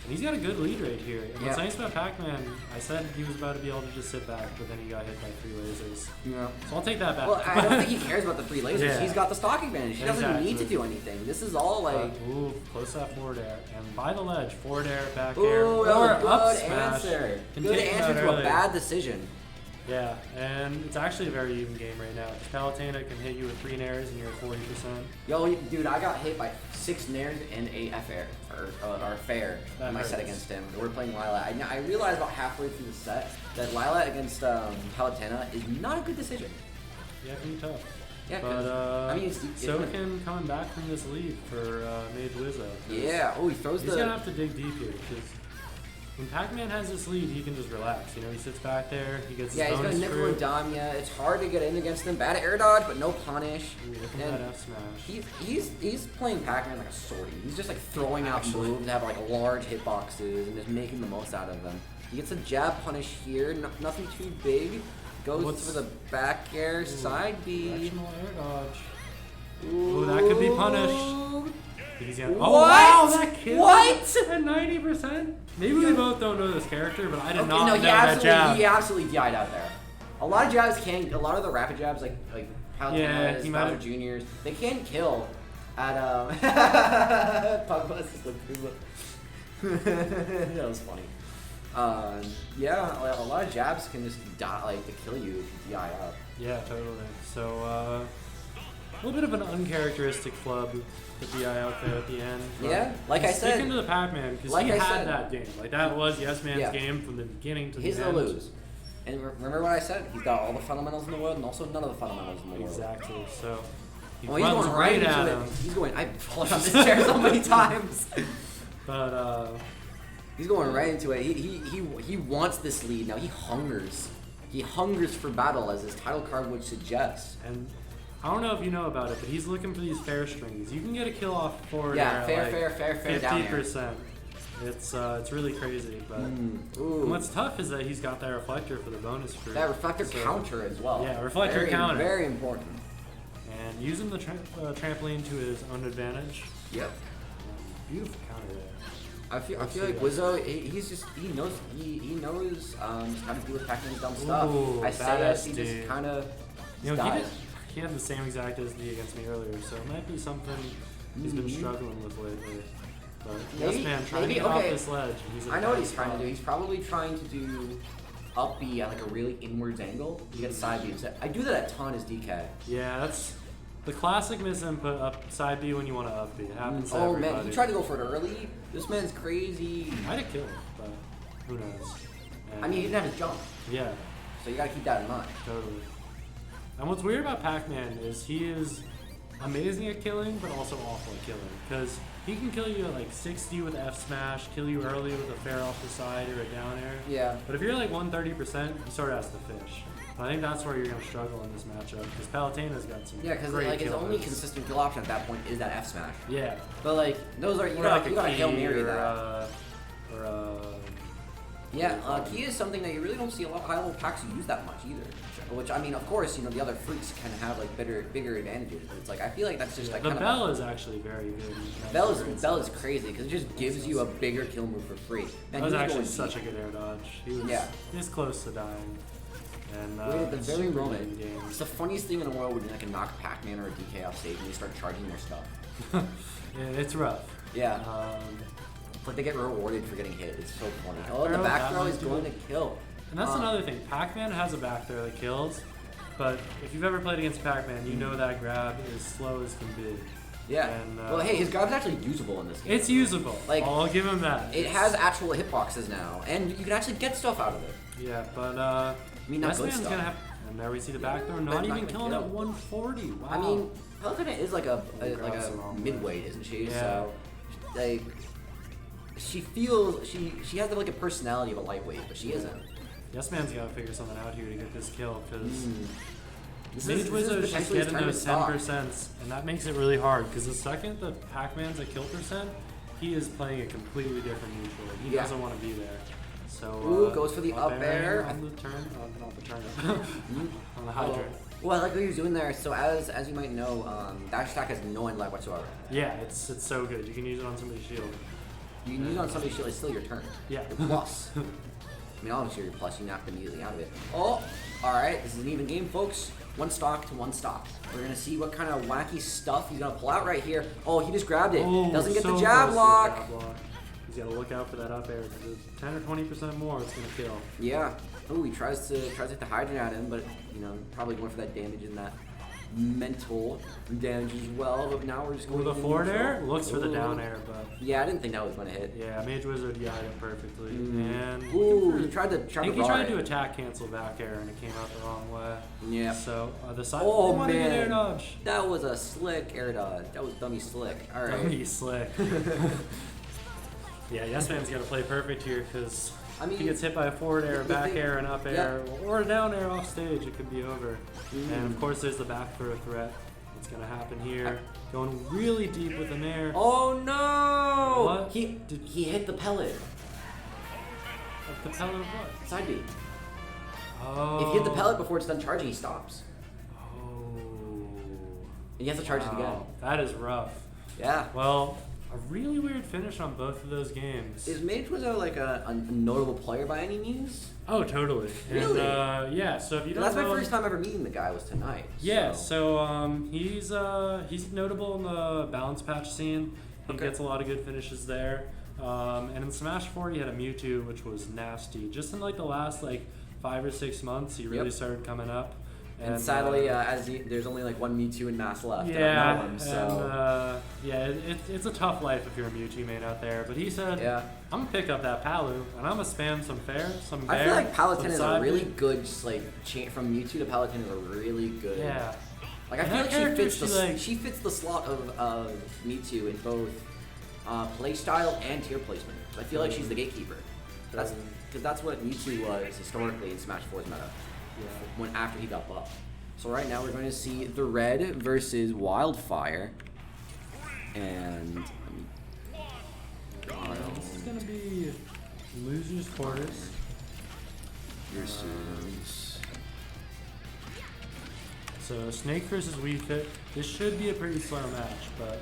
And he's got a good lead right here. And what's Yeah. nice about Pac-Man, I said he was about to be able to just sit back, but then he got hit by 3 lasers. Yeah. So I'll take that back. Well, I don't think he cares about the 3 lasers. Yeah. He's got the stock advantage. He doesn't need to Exactly. do anything. This is all like. Ooh, close that forward air. And by the ledge, forward air, back Ooh, air, that or was a up good smash. answer. Can Good take him answer out to a early. bad decision. Yeah, and it's actually a very even game right now. Palutena can hit you with 3 nairs and you're at 40%. Yo, dude, I got hit by 6 nairs and 8 F-air, or fair, That in my set hurts. against him. We're playing Lilat. I realized about halfway through the set that Lilat against Palutena is not a good decision. Yeah, it can be tough. Yeah, But 'cause, I mean, it's Soken coming back from this lead for Mage Wizzo. yeah. Oh, he throws He's the. gonna have to dig deep here because when Pac-Man has this lead, he can just relax. You know, he sits back there, he gets Yeah, his he's gonna bonus nickel through. and dime ya. It's hard to get in against him. Bad air dodge, but no punish. Ooh, look at And that F smash. he's playing Pac-Man like a sortie. He's just like throwing out Actually. moves that have like large hitboxes and just making the most out of them. He gets a jab punish here, nothing too big. Goes What's- for the back air, side B. Directional air dodge. Ooh, that could be punished. He's gonna, What? oh wow, that killed What? at 90%. Maybe we both don't know this character, but I did not no, know that jab. he absolutely died out there. A lot of jabs a lot of the rapid jabs like Yeah, Palutena, he might Bowser have- Juniors, they can kill at Pugmas is that was funny. Yeah, a lot of jabs can just die, like to kill you if you die up. Yeah, totally. So, a little bit of an uncharacteristic flub, the BI out there at the end. but Yeah, like I said- sticking to the Pac-Man because like he I had said- that game. Like that was Yes Man's Yeah. game from the beginning to He's the gonna end. lose. And remember what I said? He's got all the fundamentals in the world and also none of the fundamentals in the world. Exactly. So he Oh, he's runs going right at into him, it. He's going. I've fallen off this chair so many times. but He's going right into it. He wants this lead now. He hungers. He hungers for battle, as his title card would suggest. and I don't know if you know about it, but he's looking for these fair strings. You can get a kill off forward Yeah, air fair, at, fair like, down air. 50%. It's really crazy, but and Ooh, what's tough is that he's got that reflector for the bonus fruit. that reflector So- counter as well. Yeah, reflector very, counter. Very important. and using the trampoline to his own advantage. Yep. Beautiful counter there. I feel like Wizzo, he knows how to deal with Pac-Man's dumb stuff. Ooh, I say badass it, he dude. just kind of You know, dies. he had the same exact SD against me earlier, so it might be something he's been struggling with lately. But Maybe- yes, man, trying to maybe- get off okay. this ledge. And he's at I a know what bad he's trying to spot. do. He's probably trying to do up B at like a really inwards angle. You get side B. I do that a ton as DK. Yeah, that's the classic misinput up side B when you want to up B. It happens to Oh everybody. man, he tried to go for it early. This man's crazy. Might have killed him, but who knows? And I mean, he didn't have his jump, yeah, so you gotta keep that in mind. totally. And what's weird about Pac-Man is he is amazing at killing, but also awful at killing. Because he can kill you at like 60 with F smash, kill you early with a fair off the side or a down air. Yeah. But if you're like 130%, he sort of has to fish. And I think that's where you're going to struggle in this matchup because Palutena's got some Yeah, because great like his kill only moves. consistent kill option at that point is that F smash. Yeah. But like those are you Or gotta, like you gotta a Hail key Mary or, that. Yeah, key is something that you really don't see a lot of high level packs use that much either. Which I mean, of course, you know the other freaks can have like bigger advantages. But it's like I feel like that's just like the kind bell of is actually very good. Bell is crazy because it just gives you a bigger kill move for free. That was actually such a good air dodge. He was this close to dying. And Wait at the very super moment. good game. It's the funniest thing in the world when you like knock Pac-Man or a DK off stage and you start charging their stuff. Yeah, it's rough. Yeah. It's like they get rewarded for getting hit. It's so funny. Oh, and the throw, back that throw might is do going to it. kill. And that's another thing. Pac-Man has a back throw that kills, but if you've ever played against Pac-Man, you know that grab is slow as can be. Yeah. And, well, hey, his grab's actually usable in this game. It's usable. Like, I'll give him that. It has actual hitboxes now, and you can actually get stuff out of it. Yeah, but I mean, not Yes good Man's stuff. gonna have. And there we see the back throw, but not not even gonna killing kill. at 140. Wow. I mean, Palutena is like a grabs the wrong way. midweight, isn't she? Yeah. So, like, she has like a personality of a lightweight, but she isn't. Yes Man's gotta figure something out here to get this kill because This Mage is Wizard is just potentially his getting time to those stop. 10%, and that makes it really hard because the second the Pac-Man's at kill percent, he is playing a completely different neutral. He Yeah. doesn't want to be there. So Ooh, goes for the up air. on the turn, not the turn, on the hydra. Well, I like what he was doing there. So as you might know, dash attack has no end lag whatsoever. Yeah, it's so good. You can use it on somebody's shield. You can use it on somebody's shield, it's still your turn. Yeah. Your plus. I mean, obviously your plus, you knocked immediately out of it. Oh, alright, this is an even game, folks. One stock to one stock. We're gonna see what kind of wacky stuff he's gonna pull out right here. Oh, he just grabbed it. Oh, Doesn't get so the jab close to lock. jab lock. He's got to look out for that up air because it's 10 or 20% more, it's gonna kill. Yeah. Oh, he tries to hit the Hydra at him, but you know, probably going for that damage and that mental damage as well. But now we're just going With the to forward neutral. air, looks for the Ooh. down air, but Yeah, I didn't think that was gonna hit. yeah, Mage Wizard got it perfectly. And Ooh, he tried to I think he raw tried it. to attack cancel back air and it came out the wrong way. Yeah. So the side. Oh, they wanted an air man. dodge. That was a slick air dodge. That was dummy slick. All right. Dummy slick. Yeah, Yes Man's got to play perfect here because I if mean, he gets hit by a forward air, a the back thing- air, an up air, or a down air off stage, it could be over. And of course, there's the back throw threat. What's gonna happen here? Going really deep with an air. Oh no! What? He hit the pellet. The pellet of what? Side B. Oh. If you hit the pellet before it's done charging, he stops. Oh. And you have to charge it again. Wow, that is rough. Yeah. Well, a really weird finish on both of those games. Is Mage Wizzo like a notable player by any means? Oh, totally. Really? And, yeah. So if you don't That's my know, first time ever meeting the guy was tonight. Yeah. So. So he's notable in the balance patch scene. He Okay. gets a lot of good finishes there. And in Smash 4, he had a Mewtwo, which was nasty. Just in like the last 5 or 6 months, he really Yep. started coming up. And sadly, there's only like one Mewtwo in Mass left. and I yeah, know him, so. and it's a tough life if you're a Mewtwo main out there. But he said, Yeah. I'm gonna pick up that Palu and I'm gonna spam some fair, some bear. I feel like Palutena some is a side really B. good, just like from Mewtwo to Palutena is a really good. Yeah. Like I And feel that like she character, fits the she, she fits the slot of Mewtwo in both play style and tier placement. I feel like she's the gatekeeper. That's because that's what Mewtwo was historically in Smash 4's meta. When after he got buffed. So right now we're going to see the Red versus Wildfire, and This is gonna be losers quarters. versus So Snake versus Wii Fit. This should be a pretty slow match, but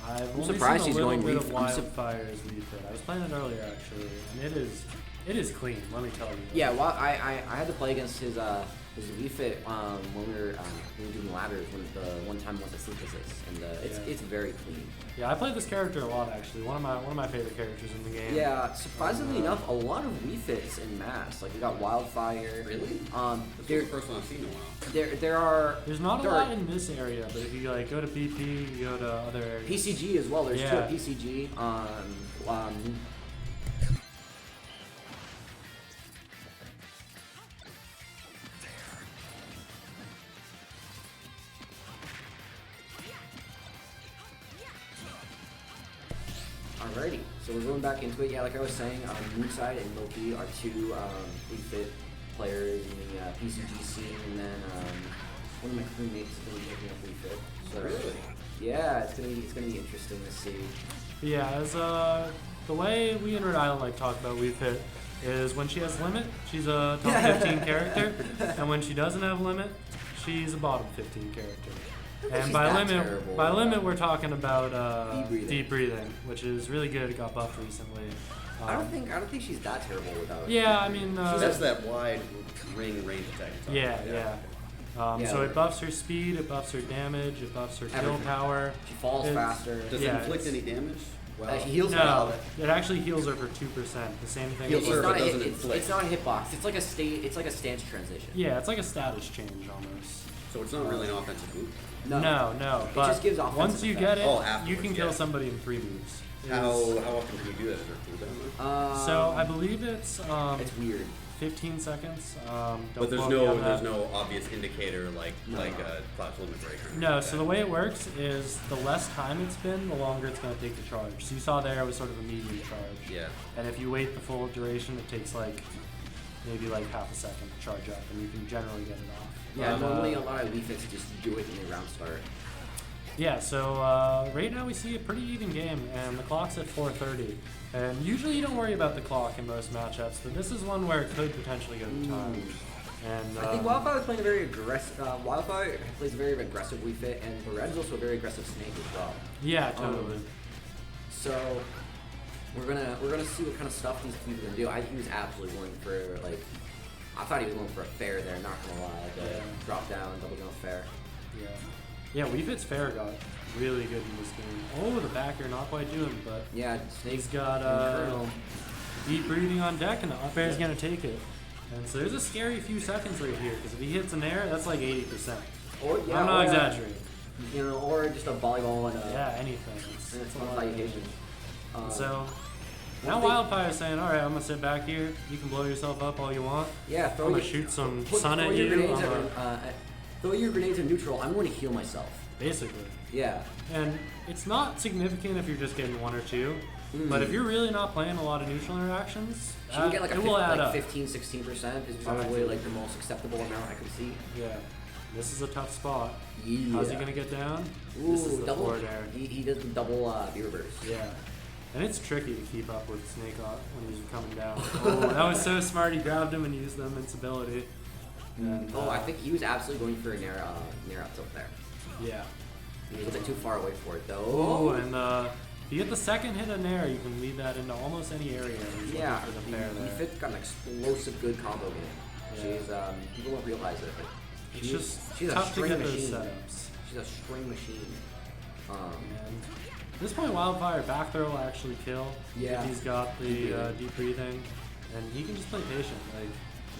I've only surprised seen he's a little going bit of Wii- I'm sup- Wildfire as Wii Fit. I was playing it earlier actually, and it is clean. Let me tell you. Yeah, well, I had to play against his Wii Fit when we were doing ladders when the one time was a synthesis, and it's very clean. Yeah, I played this character a lot actually. One of my favorite characters in the game. Yeah, surprisingly enough, a lot of Wii Fits in mass. Like we got Wildfire. Really? There, This is the first one I've seen in a while. there are. There's not a there lot are in this area, but if you like go to BP, you go to other areas. PCG as well. There's two Yeah. at PCG. Alrighty, so we're going back into it. Yeah, like I was saying, Moonside and Loki are two Wii Fit players in the PCG scene, and then one of my crewmates is going to be taking up Wii Fit. So Really? yeah, it's gonna be interesting to see. Yeah, as the way we in Rhode Island like talk about Wii Fit is when she has limit, she's a top 15 character, and when she doesn't have limit, she's a bottom 15 character. And she's by that limit, terrible. we're talking about Deep breathing. which is really good. It got buffed recently. I don't think she's that terrible without. Yeah, I mean, That's that wide ring range attack. you're talking yeah, about. yeah. Yeah, So like- it buffs her speed, it buffs her damage, it buffs her kill Everything. power. She falls It's- faster. Does Yeah, it inflict it's- any damage? Well, she heals No, well. it actually heals her for 2%. The same thing. Heals as It's her, not but a hit, doesn't it's inflict. not a hitbox. It's like a state. It's like a stance transition. Yeah, it's like a status change almost. So it's not really an offensive move. No, but just gives offensive once you effect. get it, Oh, you afterwards, can kill yeah. somebody in 3 moves. How often can you do that? Is there a cooldown? So I believe it's it's weird. 15 seconds. But there's don't quote me on there's that. no obvious indicator like No. a class limit breaker. No, so the way it works is the less time it's been, the longer it's going to take to charge. So you saw there it was sort of a medium charge. Yeah. And if you wait the full duration, it takes like maybe like half a second to charge up, and you can generally get it off. Yeah, But, normally a lot of Wii Fits just do it in the round start. Yeah, so right now we see a pretty even game, and the clock's at 4:30. And usually you don't worry about the clock in most matchups, but this is one where it could potentially go to time. And I think Wildfire is playing a very aggressive. Wildfire plays a very aggressive Wii Fit, and the Red is also a very aggressive Snake as well. yeah, totally. So we're gonna see what kind of stuff these people can do. He was absolutely going for like. I thought he was going for a fair there. Not gonna lie, the Yeah. drop down, double jump fair. Yeah, Wii Fit's fair got really good in this game. Oh, the backer not quite doing, but Yeah, Snake's he's got Colonel. deep breathing on deck, and the up air's gonna take it. And so there's a scary few seconds right here, because if he hits an air, that's like 80%. Or yeah, I'm not or, exaggerating. You know, or just a volleyball and a Yeah, anything. and It's a a lot of salutation. So now one thing- Wildfire's saying, all right, I'm gonna sit back here. You can blow yourself up all you want. Yeah, I'm gonna shoot some sun throw at your you. grenades I'm at, throw your grenades in neutral. I'm going to heal myself. basically. Yeah. And it's not significant if you're just getting 1 or 2. But if you're really not playing a lot of neutral interactions, She can get like it a will add up. 15-16% is probably like the most acceptable amount I could see. Yeah. This is a tough spot. Yeah. How's he gonna get down? Ooh, This is the double. forward air. He does the double reverse. Yeah. And it's tricky to keep up with Snake when he's coming down. Oh, that was so smart. He grabbed him and used the invincibility. And, Oh, I think he was absolutely going for a near up tilt there. Yeah. He was a bit too far away for it though. Oh, and if you get the second hit in there, you can lead that into almost any area. He's looking Yeah, for the fair he there. Fit's got an explosive good combo game. Yeah. She's people don't realize it, but It's just she's a tough to string get those machine. setups. She's a string machine. And at this point, Wildfire back throw will actually kill. Yeah. If he's got the Deep breathing. deep breathing, and he can just play patient. Like,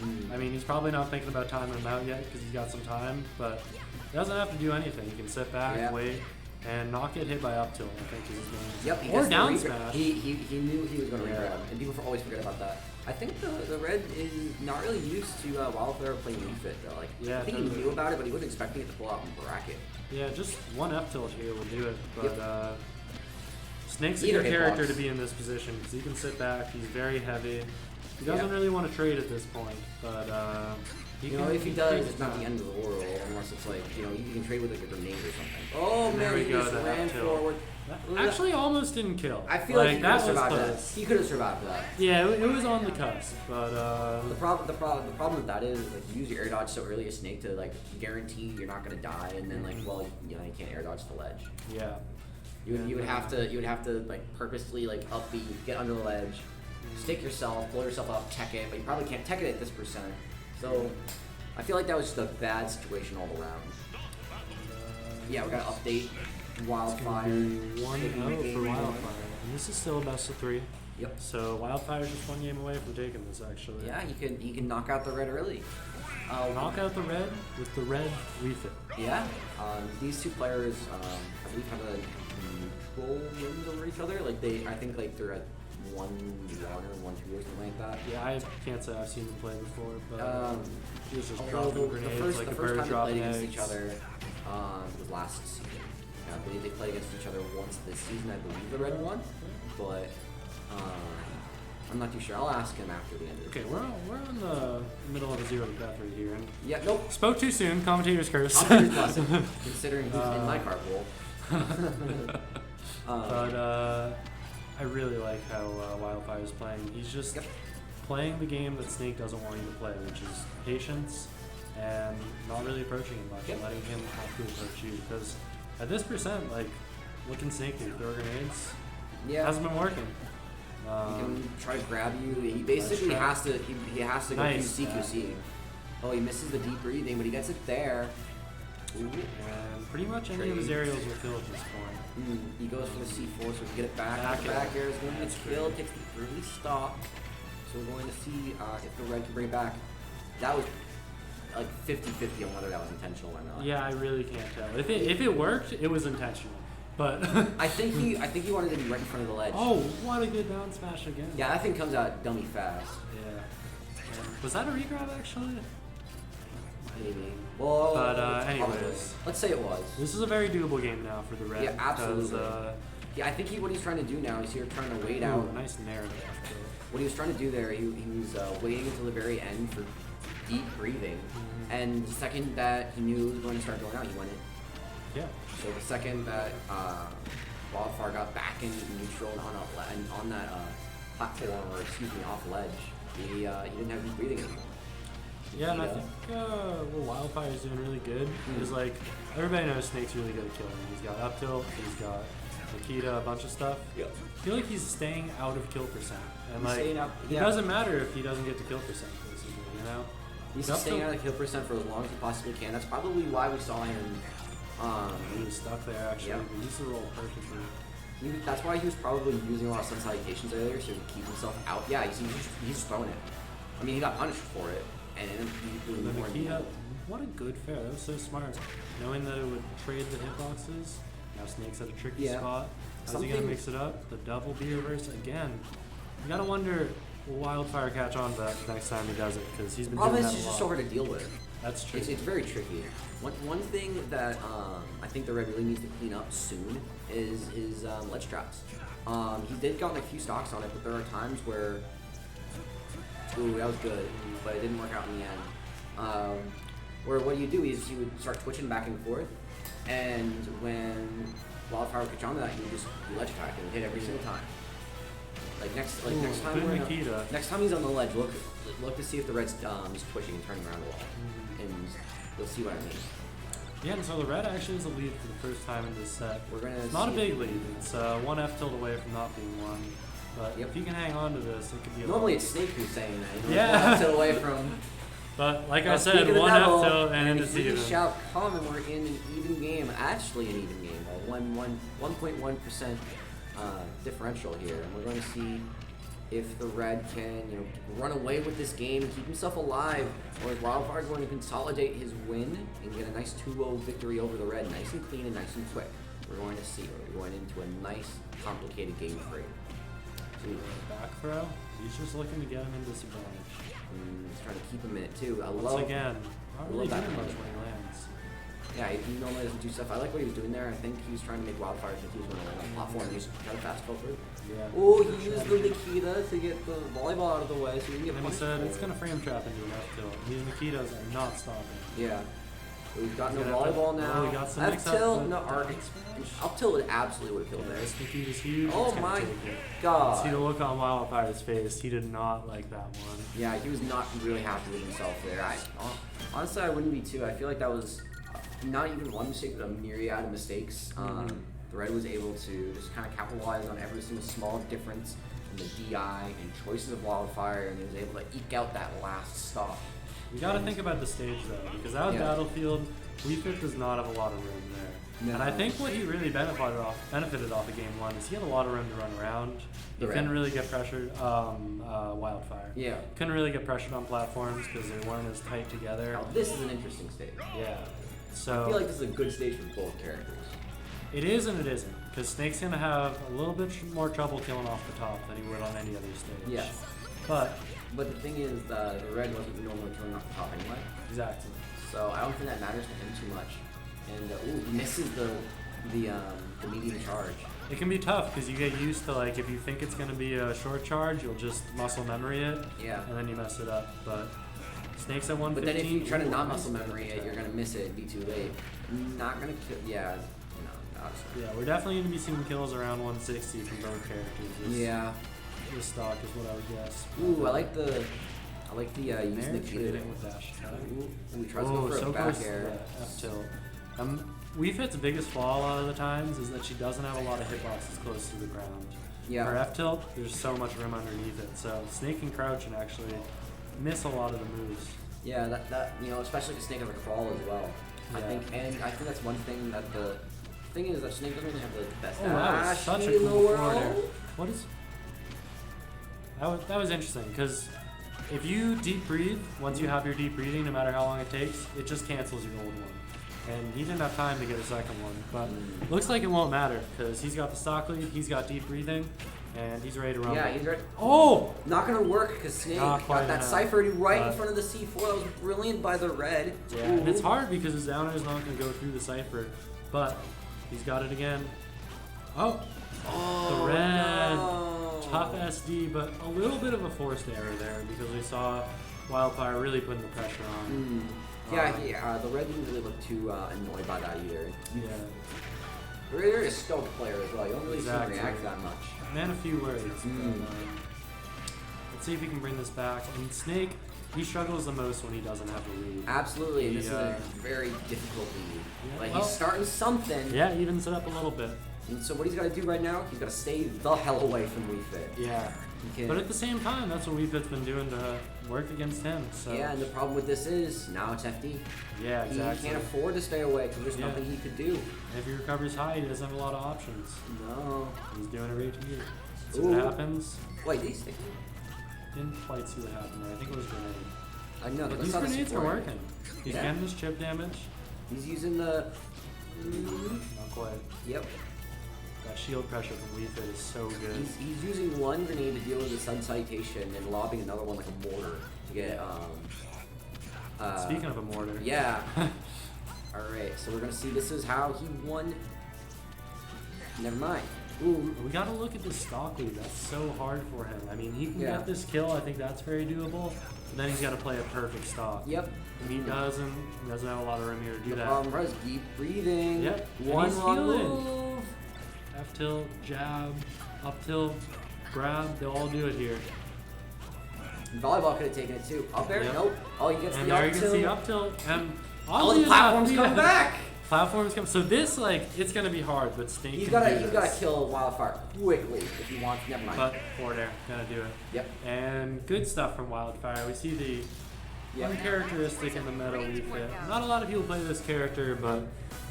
Mm. I mean, he's probably not thinking about timing him out yet because he's got some time, but he doesn't have to do anything. He can sit back, Yeah. wait, and not get hit by up tilt. I think is his game. Yep, he Or gets the down regrab. smash. He knew he was going to Yeah. regrab, and people always forget about that. I think the red is not really used to Wildfire playing Wii Fit though. Like Yeah, I think totally. he knew about it, but he wasn't expecting it to pull out in bracket. Yeah, just one up tilt here will do it. But Yep. Snake's a Either good character hitbox. to be in this position because he can sit back. He's very heavy. He doesn't Yeah. really want to trade at this point, but You know, if he does, it's not the end of the world, unless it's like, you know, you can trade with like a grenade or something. Oh And there man, we he go, just the ran up tilt. forward. Actually, almost didn't kill. I feel like he could have that was survived that. close. He could have survived that. Yeah, it was on the cusp, but The problem with that is like you use your air dodge so early as Snake to like guarantee you're not gonna die, and then like well you know you can't air dodge the ledge. yeah. You would have to like purposely like up B, get under the ledge, stick yourself, blow yourself up, tech it, but you probably can't tech it at this percent. So I feel like that was just a bad situation all around. Yeah, we gotta update Wildfire. 1-0 taking for game one. Wildfire. And this is still a best of 3. Yep. So Wildfire's just one game away from taking this actually. Yeah, he can knock out the red early. Knock out the red with the red refit. Yeah, these two players, I believe, have a neutral wins over each other. Like I think like they're at 1-1 or 1-2 or something like that. Yeah, I can't say I've seen them play before, but he was just Although dropping grenades like a bird time they dropping played against eggs. each other was last season. I believe they played against each other once this season. I believe the red won, but I'm not too sure. I'll ask him after the end of the Okay, we're on the middle of a 0 to death right here. And Yeah, nope. spoke too soon. Commentator's curse. Commentator's blessing, considering who's in my carpool. But I really like how Wildfire is playing. He's just playing the game that Snake doesn't want you to play, which is patience and not really approaching him much and letting him have to approach you. Because at this percent, like, looking Snake to throw grenades Yeah. hasn't been working. He can try to grab you. He basically Nice has to. He has to go Nice. through CQC. Oh, he misses the deep breathing, but he gets it there. Ooh. And pretty much any of his aerials will kill at this point. He goes for the C4, so we can get it back. Back The air. back air is going to That's get killed. Takes the early stop. So we're going to see if the red can bring it back. That was like 50-50 on whether that was intentional or not. Yeah, I really can't tell. If it worked, it was intentional. But I think he wanted to be right in front of the ledge. oh, what a good down smash again. Yeah, that thing comes out dummy fast. Yeah. Was that a regrab actually? Maybe. Well, But, probably. anyways. Let's say it was. This is a very doable game now for the red. Yeah, absolutely. Because, Yeah, I think what he's trying to do now is here trying to wait out. ooh, nice narrative. What he was trying to do there, he was waiting until the very end for deep breathing. And the second that he knew it was going to start going out, he went in. Yeah. So the second that Wildfire got back in neutral and on that platform, or excuse me, off ledge, he didn't have deep breathing anymore. Yeah, and I Yeah. think Wildfire is doing really good. Because, like, everybody knows Snake's really good at killing. He's got up tilt, he's got Nikita, a bunch of stuff. Yep. I feel like he's staying out of kill percent. And, He's like, staying out- it yeah. doesn't matter if he doesn't get to kill percent, basically, you know? He's Up staying tilt- out of kill percent for as long as he possibly can. That's probably why we saw him. He was stuck there, actually. Yeah. But he used to roll perfectly. That's why he was probably using a lot of sun salutations earlier, so he could keep himself out. Yeah, he's throwing it. I mean, he got punished for it, and then he And then more Nikita, what a good fair. That was so smart. Knowing that it would trade the hitboxes. Now Snake's at a tricky Yeah. spot. How's he gonna Something- mix it up? The double B reverse again. You gotta wonder, will Wildfire catch on to that next time he does it? Because he's been Problem doing is, that it's a just lot. so hard to deal with. That's true. It's very tricky. One thing that I think the red really needs to clean up soon is his ledge traps. He did gotten a few stocks on it, but there are times where, ooh, that was good, but it didn't work out in the end. Where what you do is you would start twitching back and forth, and when Wildfire would catch on to that, you would just ledge attack and hit every single time. Next Ooh, time good we're Nikita. next time he's on the ledge, look to see if the red's just twitching and turning around a lot, and you'll see what I mean. Yeah, and so the red actually is a lead for the first time in this set. We're gonna. It's not a see- big lead. It's one F tilt away from not being one. But Yep. if you can hang on to this, it could be a Normally lot. it's Snake who's saying that. You know, Yeah. one tilt away from. But like I Well, said, speaking of one the F devil, tilt and and it's if we even. shout come and we're in an even game. Actually, an even game. A 1.1% differential here, and we're going to see if the red can, run away with this game and keep himself alive, or is Wildfire going to consolidate his win and get a nice 2-0 victory over the red, nice and clean and nice and quick. We're going to see. We're going into a nice, complicated game 3. Ooh. Back throw. He's just looking to get him in disadvantage. He's trying to keep him in it too. I Once love again, not really love that doing much move. when he lands. Yeah, he normally doesn't do stuff. I like what he was doing there. I think he was trying to make Wildfire think he was going to land on the platform. He was kind of fast forward. Yeah. Oh, he used the Nikita to get the volleyball out of the way so he can get And he punished said for it's it. going to frame trap into an F tilt. These Nikitas are not stopping. Yeah. We've got no He's gonna have to- volleyball now. oh, we got some F mix-up, tilt, but no the arc. X smash? Up tilt would absolutely would have killed Yeah, there. this Nikita's huge. Oh it's gonna my take it. See the god. look on Wildfire's face. He did not like that one. Yeah, he was not really happy with himself there. Honestly, I wouldn't be too. I feel like that was not even one mistake, but a myriad of mistakes. The Red was able to just kind of capitalize on every single small difference in the DI and choices of Wildfire, and he was able to eke out that last stop. You got to think about the stage though, because out of Yeah. Battlefield, Wii Fit does not have a lot of room there. No. And I think what he really benefited off of Game 1 is he had a lot of room to run around. He The couldn't Red. really get pressured. Wildfire. Yeah. Couldn't really get pressured on platforms because they weren't as tight together. Now, this is an interesting stage. Yeah. I So feel like this is a good stage for both characters. it is and it isn't, because Snake's gonna have a little bit more trouble killing off the top than he would on any other stage. Yes. But But the thing is, the Red wasn't normally killing off the top anyway, exactly. so I don't think that matters to him too much. And ooh, he misses the medium charge. It can be tough because you get used to, like, if you think it's going to be a short charge, you'll just muscle memory it, Yeah. and then you mess it up. But Snake's at But 115. then if you try to ooh, not missed muscle memory it, you're gonna miss it and be too late. Not gonna kill. Yeah. No. Obviously. Yeah, we're definitely going to be seeing kills around 160 from both characters. Yeah. This stock is what I would guess. Ooh, I like the using Nair the key. trading with dash attack. Ooh, he tries to go for so a back close to air. the F tilt. Wii Fit's biggest flaw a lot of the times is that she doesn't have a lot of hitboxes close to the ground. Yeah. For F tilt, there's so much room underneath it, so Snake can crouch and actually miss a lot of the moves. Yeah, that especially if Snake has a crawl as well. I Yeah. think that's one thing that the thing is that Snake doesn't really have the best Oh, that was dash such a in the cool forward air. world. What is? That was interesting because if you deep breathe, once you have your deep breathing, no matter how long it takes, it just cancels your old one. And he didn't have time to get a second one, but looks like it won't matter because he's got the stock lead, he's got deep breathing, and he's ready to rumble. Yeah, he's ready. Oh! Not gonna work because Snake Not quite got that enough, Cypher right in but- front of the C4. That was brilliant by the Red. Yeah, and it's hard because his downer is not going to go through the cipher, but he's got it again. Oh! Oh, The Red. no. Tough SD, but a little bit of a forced error there because we saw Wildfire really putting the pressure on. Yeah, the Red didn't really look too annoyed by that either. Yeah. The Red is a skilled player as well. You don't really see him Exactly. react that much. Man, a few words. But, Mm. let's see if he can bring this back. And Snake, he struggles the most when he doesn't have the lead. Absolutely, and this is Yeah. a very difficult lead. Yeah, Like well- he's starting something. Yeah, evens it up a little bit. And so what he's got to do right now, he's got to stay the hell away from Wii Fit. Yeah. He can, But at the same time, that's what Wii Fit's been doing to work against him. So yeah, and the problem with this is now it's FD. yeah, exactly. He can't afford to stay away because there's Yeah. nothing he could do. And if he recovers high, he doesn't have a lot of options. No. He's doing it right here. See Ooh. what happens. Wait, did he stick? Didn't quite see what happened there. I think it was grenade. I know. But I these saw the grenades are support. working. He's Yeah. getting his chip damage. He's using the. Not quite. Yep. That shield pressure from Wii Fit is so good. He's using one grenade to deal with the sun citation and lobbing another one like a mortar to get Speaking of a mortar. Yeah. Alright, so we're gonna see this is how he won. Never mind. Ooh. We gotta look at the stock lead. That's so hard for him. I mean, he can Yeah. get this kill. I think that's very doable. But then he's got to play a perfect stock. Yep. And he doesn't. He doesn't have a lot of room here to do The that. problem is keep breathing. Yep, and One he's wrong healing. move. F tilt, jab, up tilt, grab. They'll all do it here. Volleyball could have taken it too. Up there? Yep. Nope. Oh, he gets And the there up you can tilt. see up tilt. And Oh, oddly the platforms enough, come yeah, back. Platforms come. So this, like, it's gonna be hard, but Snake He's can gotta do he's gotta this. kill Wildfire quickly if he wants. Never mind. But forward air, gonna do it. Yep. And good stuff from Wildfire. We see the Yep. uncharacteristic in the metal Wii Fit. Not a lot of people play this character, but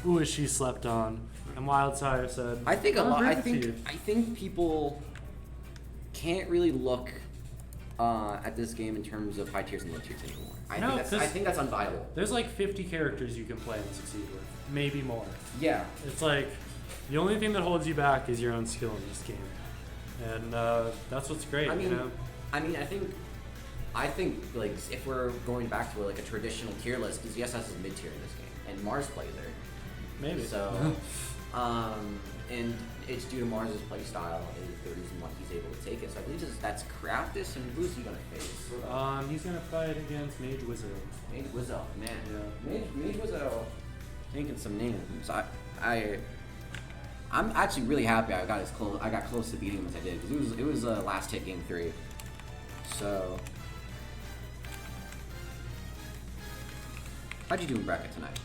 ooh, is she slept on. And Wildfire said, I think a "I'll lot. agree I with think you." I think people can't really look at this game in terms of high tiers and low tiers anymore. No, I 'cause- think that's unviable. There's like 50 characters you can play and succeed with, maybe more. Yeah. It's like the only thing that holds you back is your own skill in this game, and that's what's great. I mean, you know, I think I think like if we're going back to like a traditional tier list, because ZSS is mid tier in this game, and Mars plays there. Maybe. So, and it's due to Mars's play style is the reason why he's able to take it. So I believe that's Craftus, and who's he gonna face? He's gonna fight against Mage Wizard. Mage Wizzo, man. Yeah. Mage Wizzo taking some names. I'm actually really happy I got close to beating him as I did, because it was last hit game 3. So how'd you do in bracket tonight?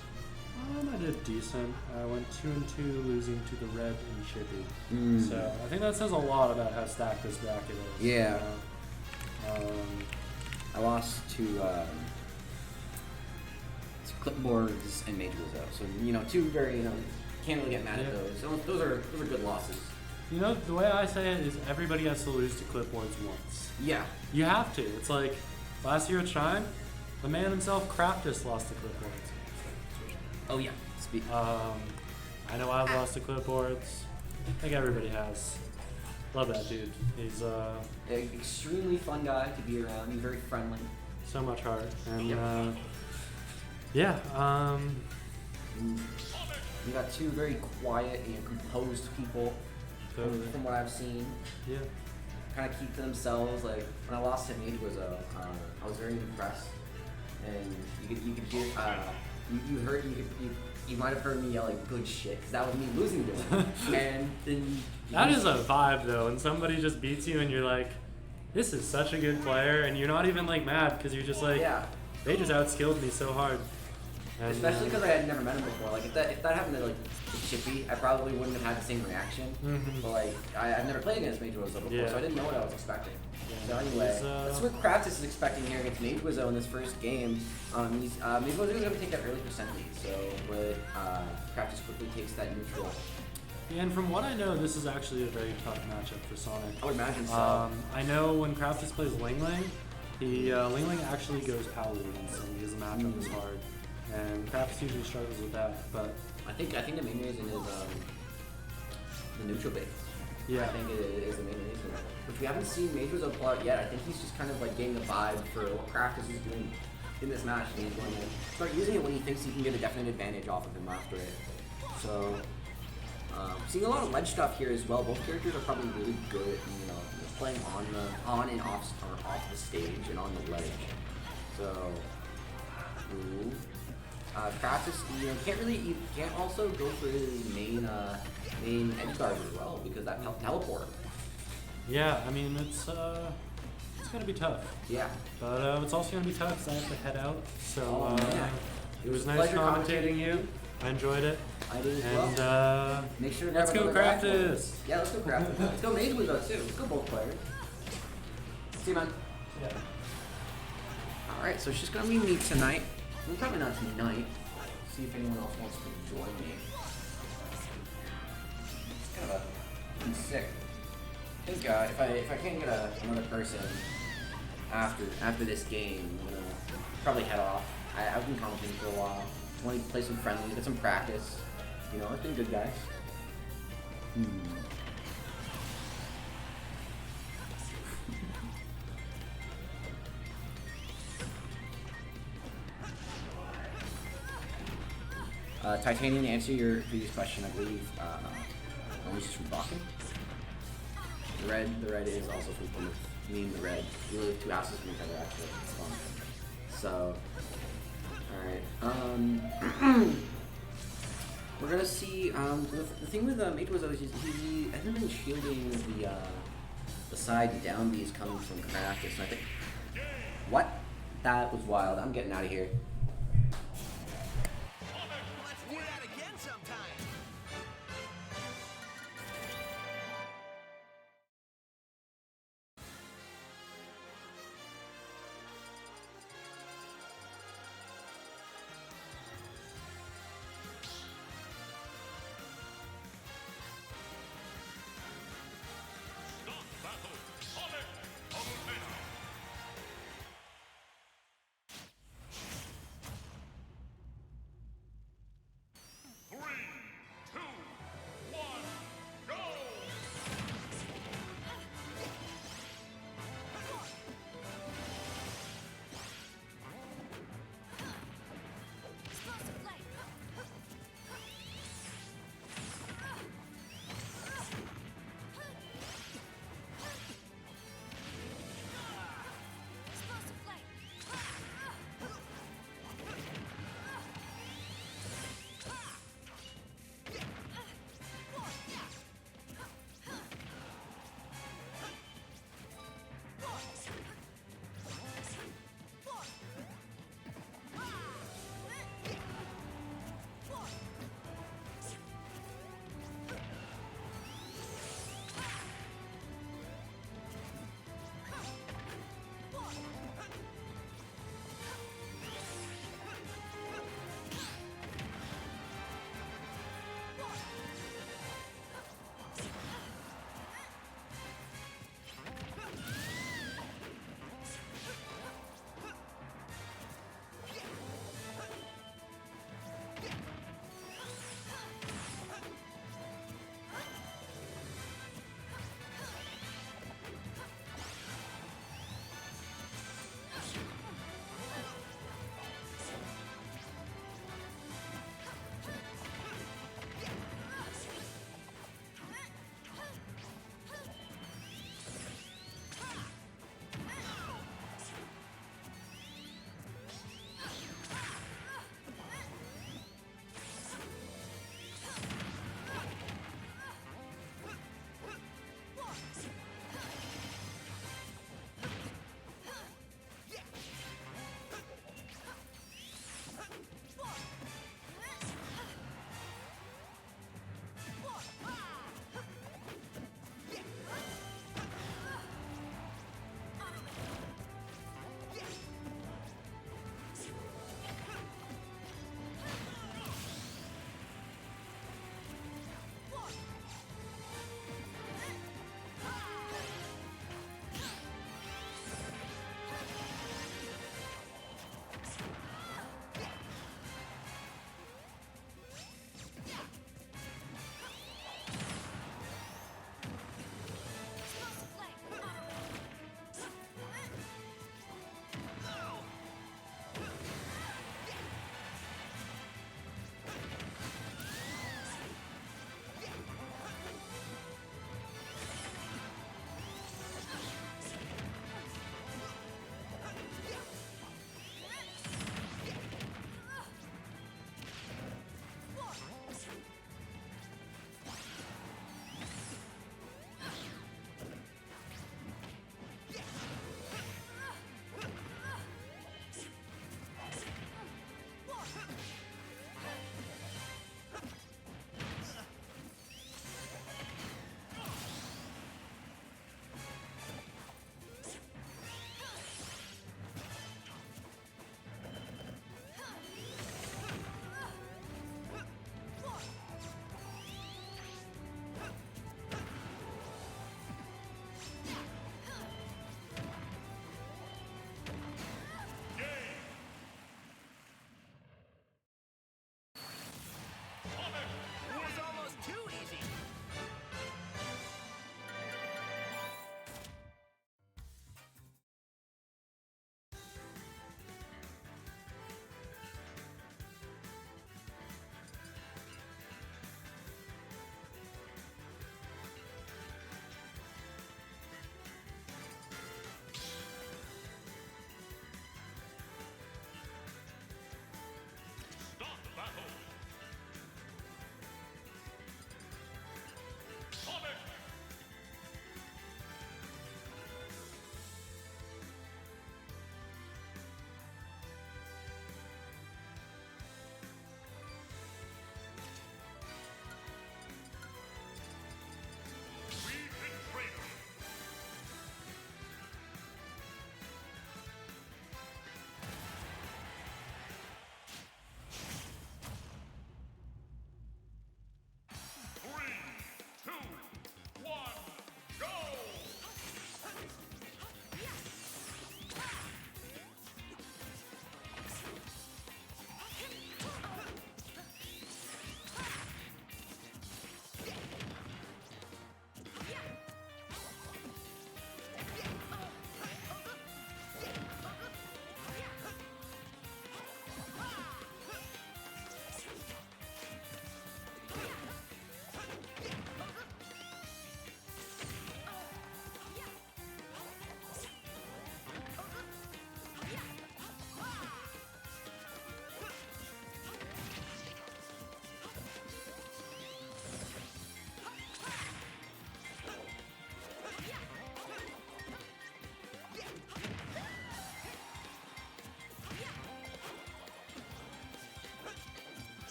I did decent. I went 2-2, losing to the red and Chippy. Mm. So I think that says a lot about how stacked this bracket is. Yeah. You know? I lost to Clipboards and Mage Wizzo. So two very can't really get mad at Yeah. those. Those are good losses. You know, the way I say it is everybody has to lose to Clipboards once. Yeah. You have to. It's like last year at Shrine, the man himself, Craftus, lost to Clipboards. Oh yeah. I know I've lost to Clipboards. I think everybody has. Love that dude. He's An extremely fun guy to be around. He's very friendly. so much heart. And Yep. yeah, You got two very quiet and composed people totally. from what I've seen. Yeah. Kind of keep to themselves. Like when I lost to Mage Wizzo, I was very impressed, and you could hear you might have heard me yell like good shit, because that was me losing to him. And then That is a vibe though, when somebody just beats you and you're like, this is such a good player, and you're not even like mad because you're just like, yeah. they just outskilled me so hard. And, Especially because I had never met him before. Like if that happened to like Chippy, I probably wouldn't have had the same reaction. Mhm. But like I've never played against Mage Wizzo before, Yeah. so I didn't know what I was expecting. Yeah. So anyway, He's, that's what Craftus is expecting here against Mage Wizzo in this first game. Mage Wizzo is going to take that early percent lead, so Craftus quickly takes that neutral. and from what I know, this is actually a very tough matchup for Sonic. I would imagine so. I know when Craftus plays Ling Ling, Ling Ling actually goes Paladins, and his matchup is hard. And Craftus usually struggles with that, but I think the main reason is the neutral bait. yeah. I think it is the main reason. Which we haven't seen Mage Wizzo pull out yet. I think he's just kind of like getting the vibe for what Craftus is doing in this match, and he's going to start using it when he thinks he can get a definite advantage off of him after it. So, seeing a lot of ledge stuff here as well. Both characters are probably really good at playing on and off the stage and on the ledge. So, ooh. Craftus, can't also go for his main edge guard as well, because that teleport. Yeah, I mean, it's going to be tough. Yeah. But it's also going to be tough because I have to head out. So Oh, man. it was a nice pleasure commentating you. I enjoyed it. I did as And well. Make sure to grab let's go another guy. Craftus. Yeah, let's go Craftus. Let's go Mage Wizzo too. Let's go both players. See you, man. Yeah. Alright, so it's just gonna be me tonight. Well, probably not tonight. See if anyone else wants to join me. It's kind of I'm sick. I think if I can't get another person after this game, I'm gonna probably head off. I've been commenting for a while. I want to play some friendly, get some practice. It's been good, guys. Titanium, to answer your previous question, I believe only just from blocking. The red is also from Plymouth. Me and the red. We live 2 houses from each other, actually. It's fun. So, alright. We're gonna see. The thing with Mage Wizzo is he hasn't been shielding the side down B's coming from Craftus. And I think. What? That was wild. I'm getting out of here. Let's do that again sometime.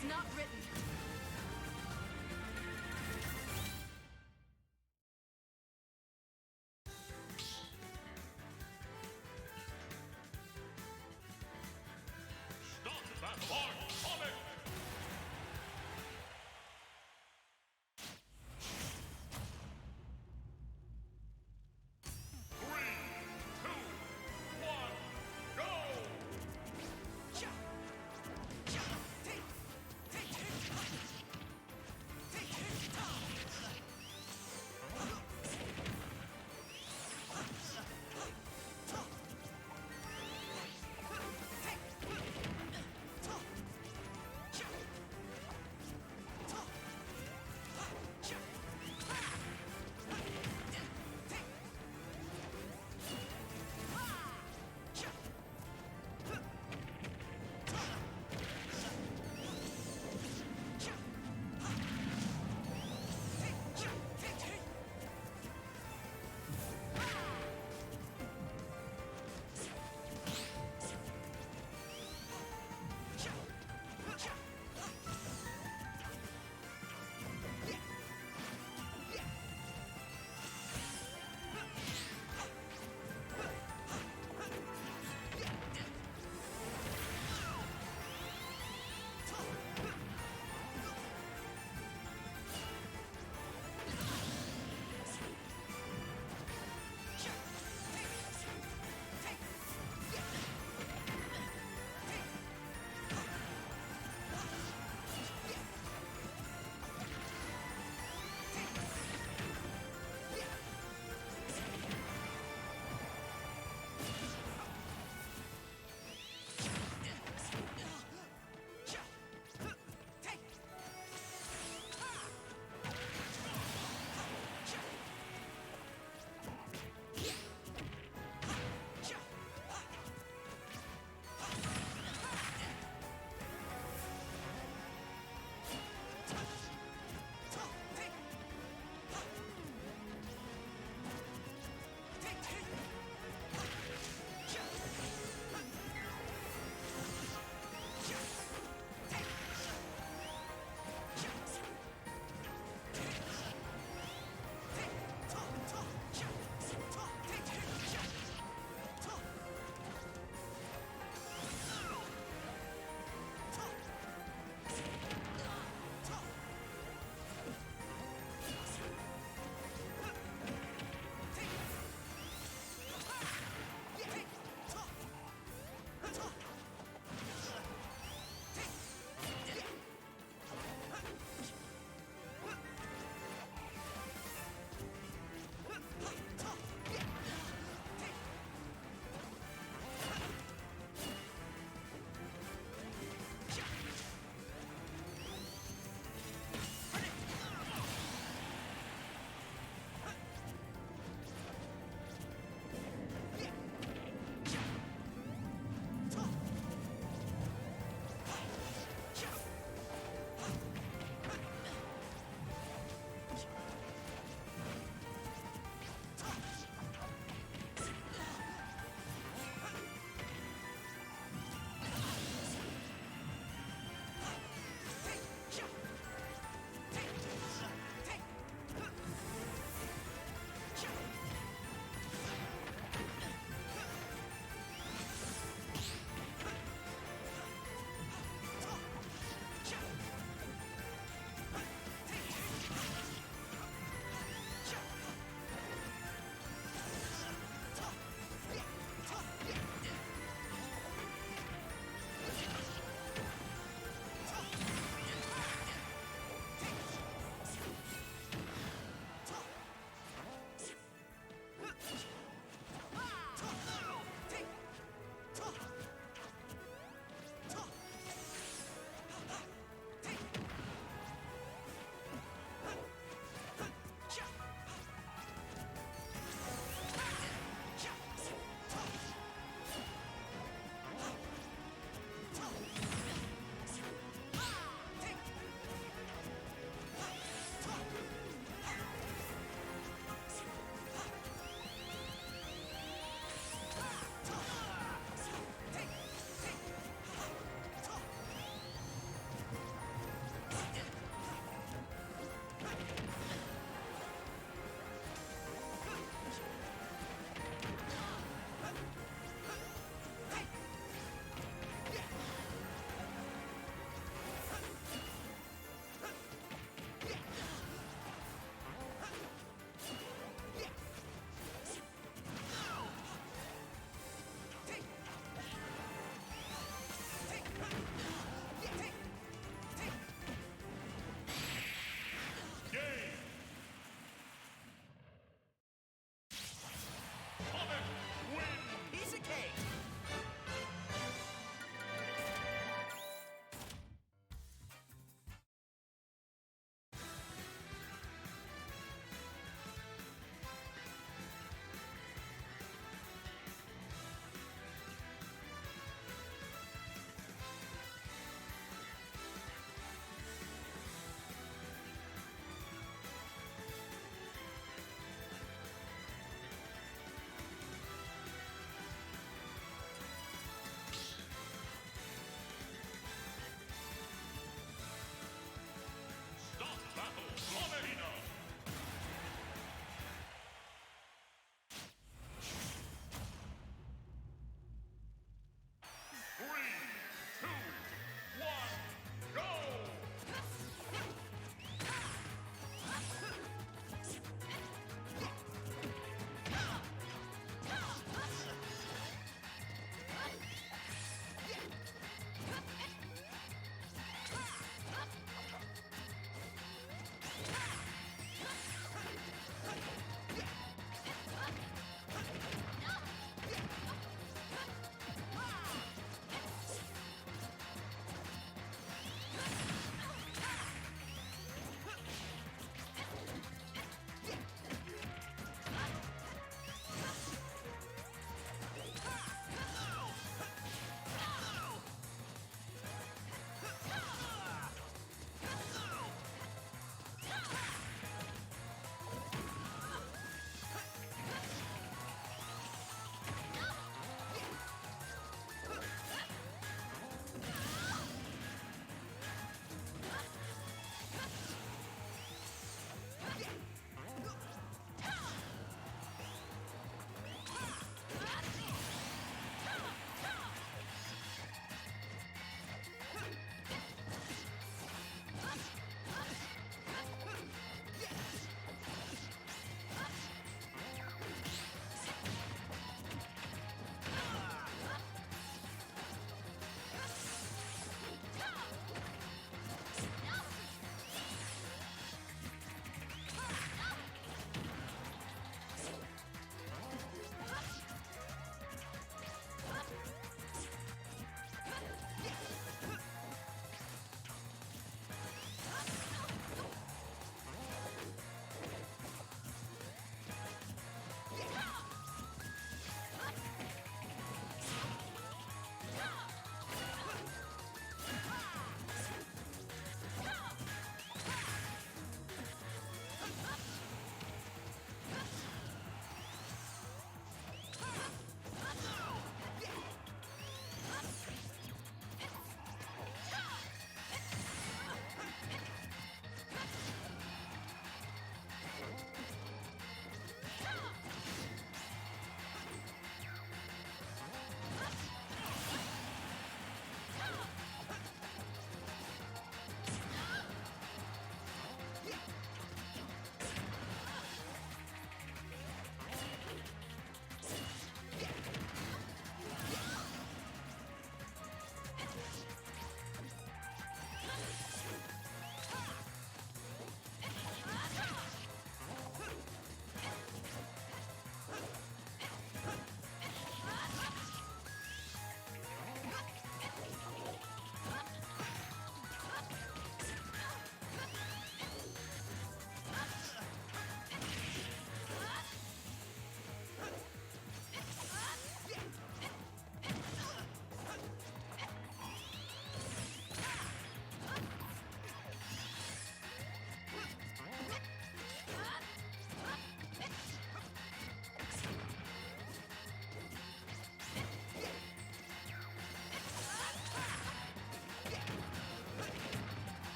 is not written. Stop that hard comic! Three, two, one, go! Cha! Cha! Take! Take!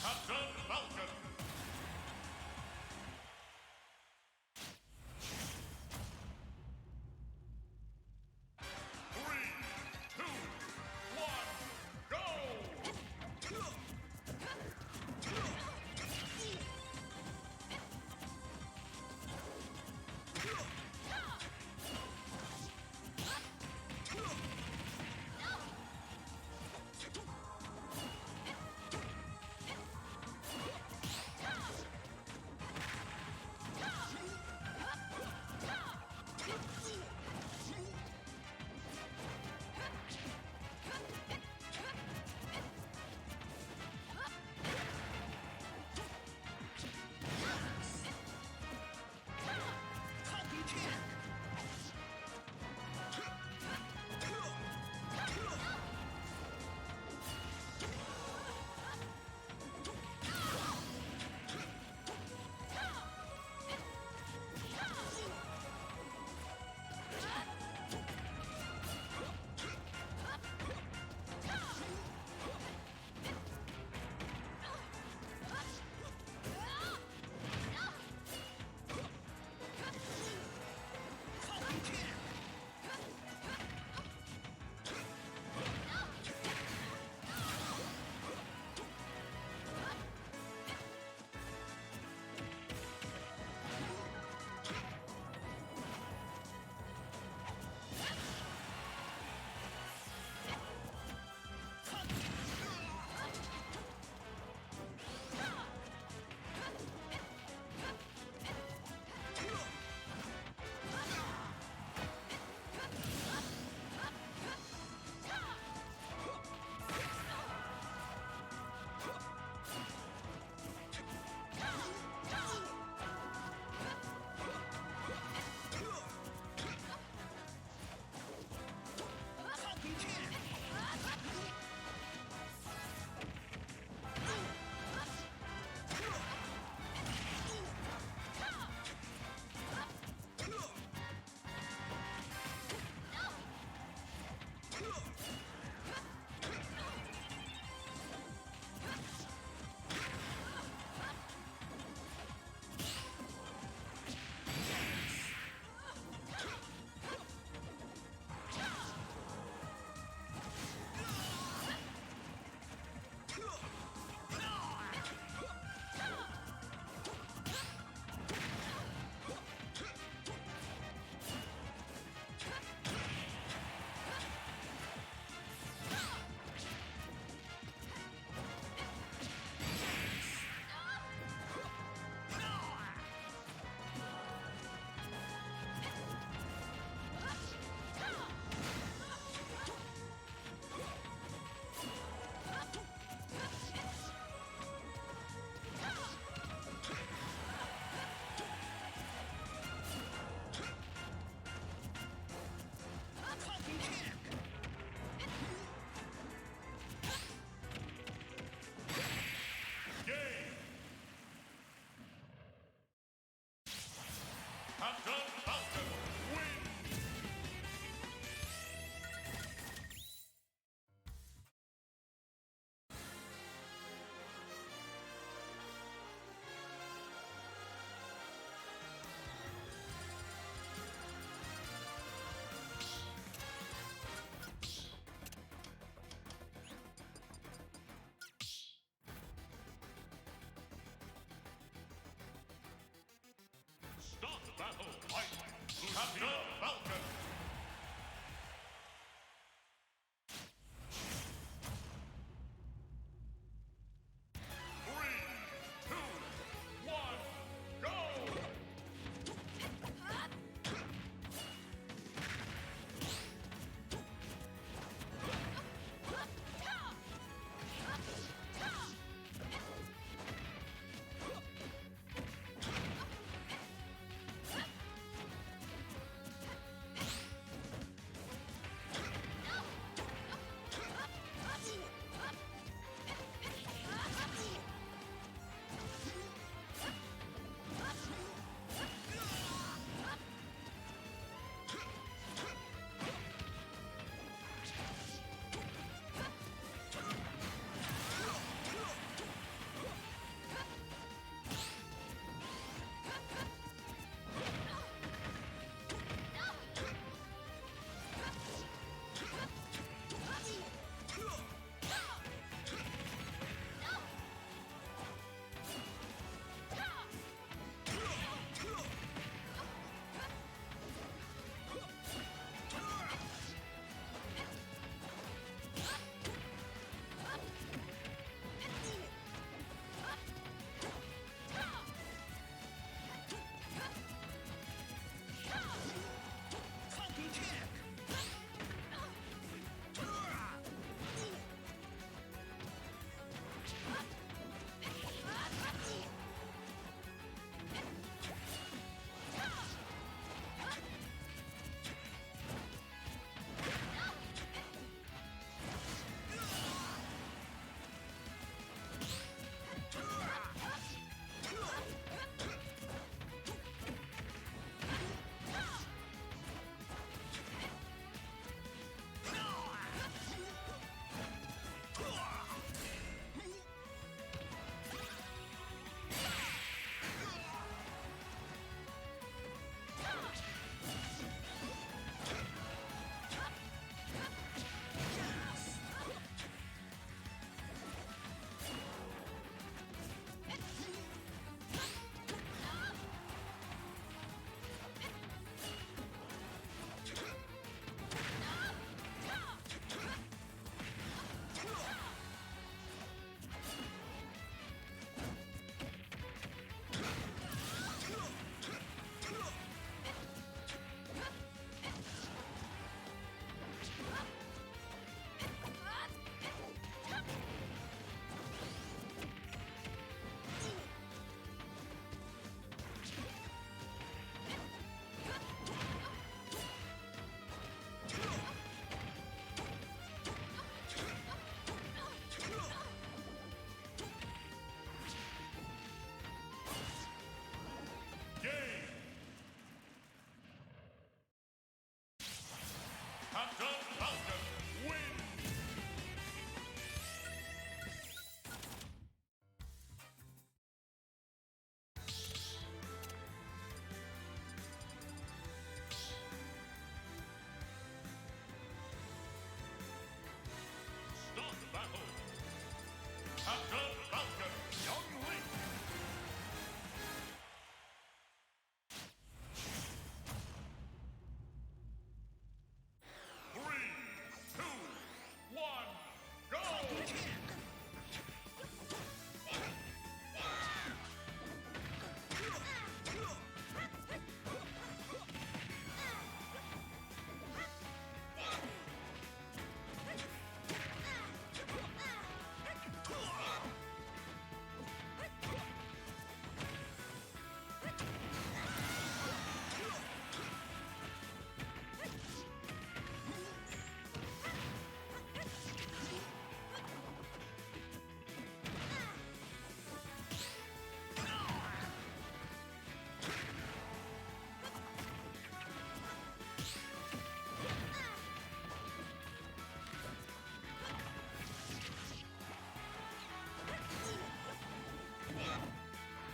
Captain Falcon. Three, two, one, go!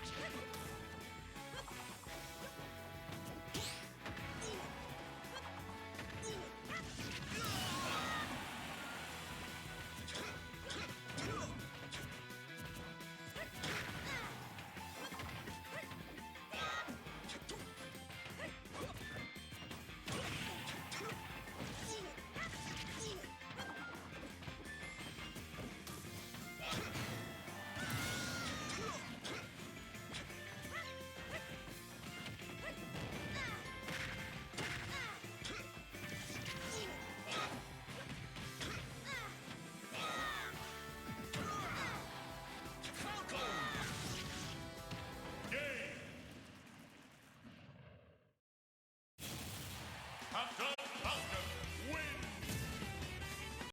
Game. Captain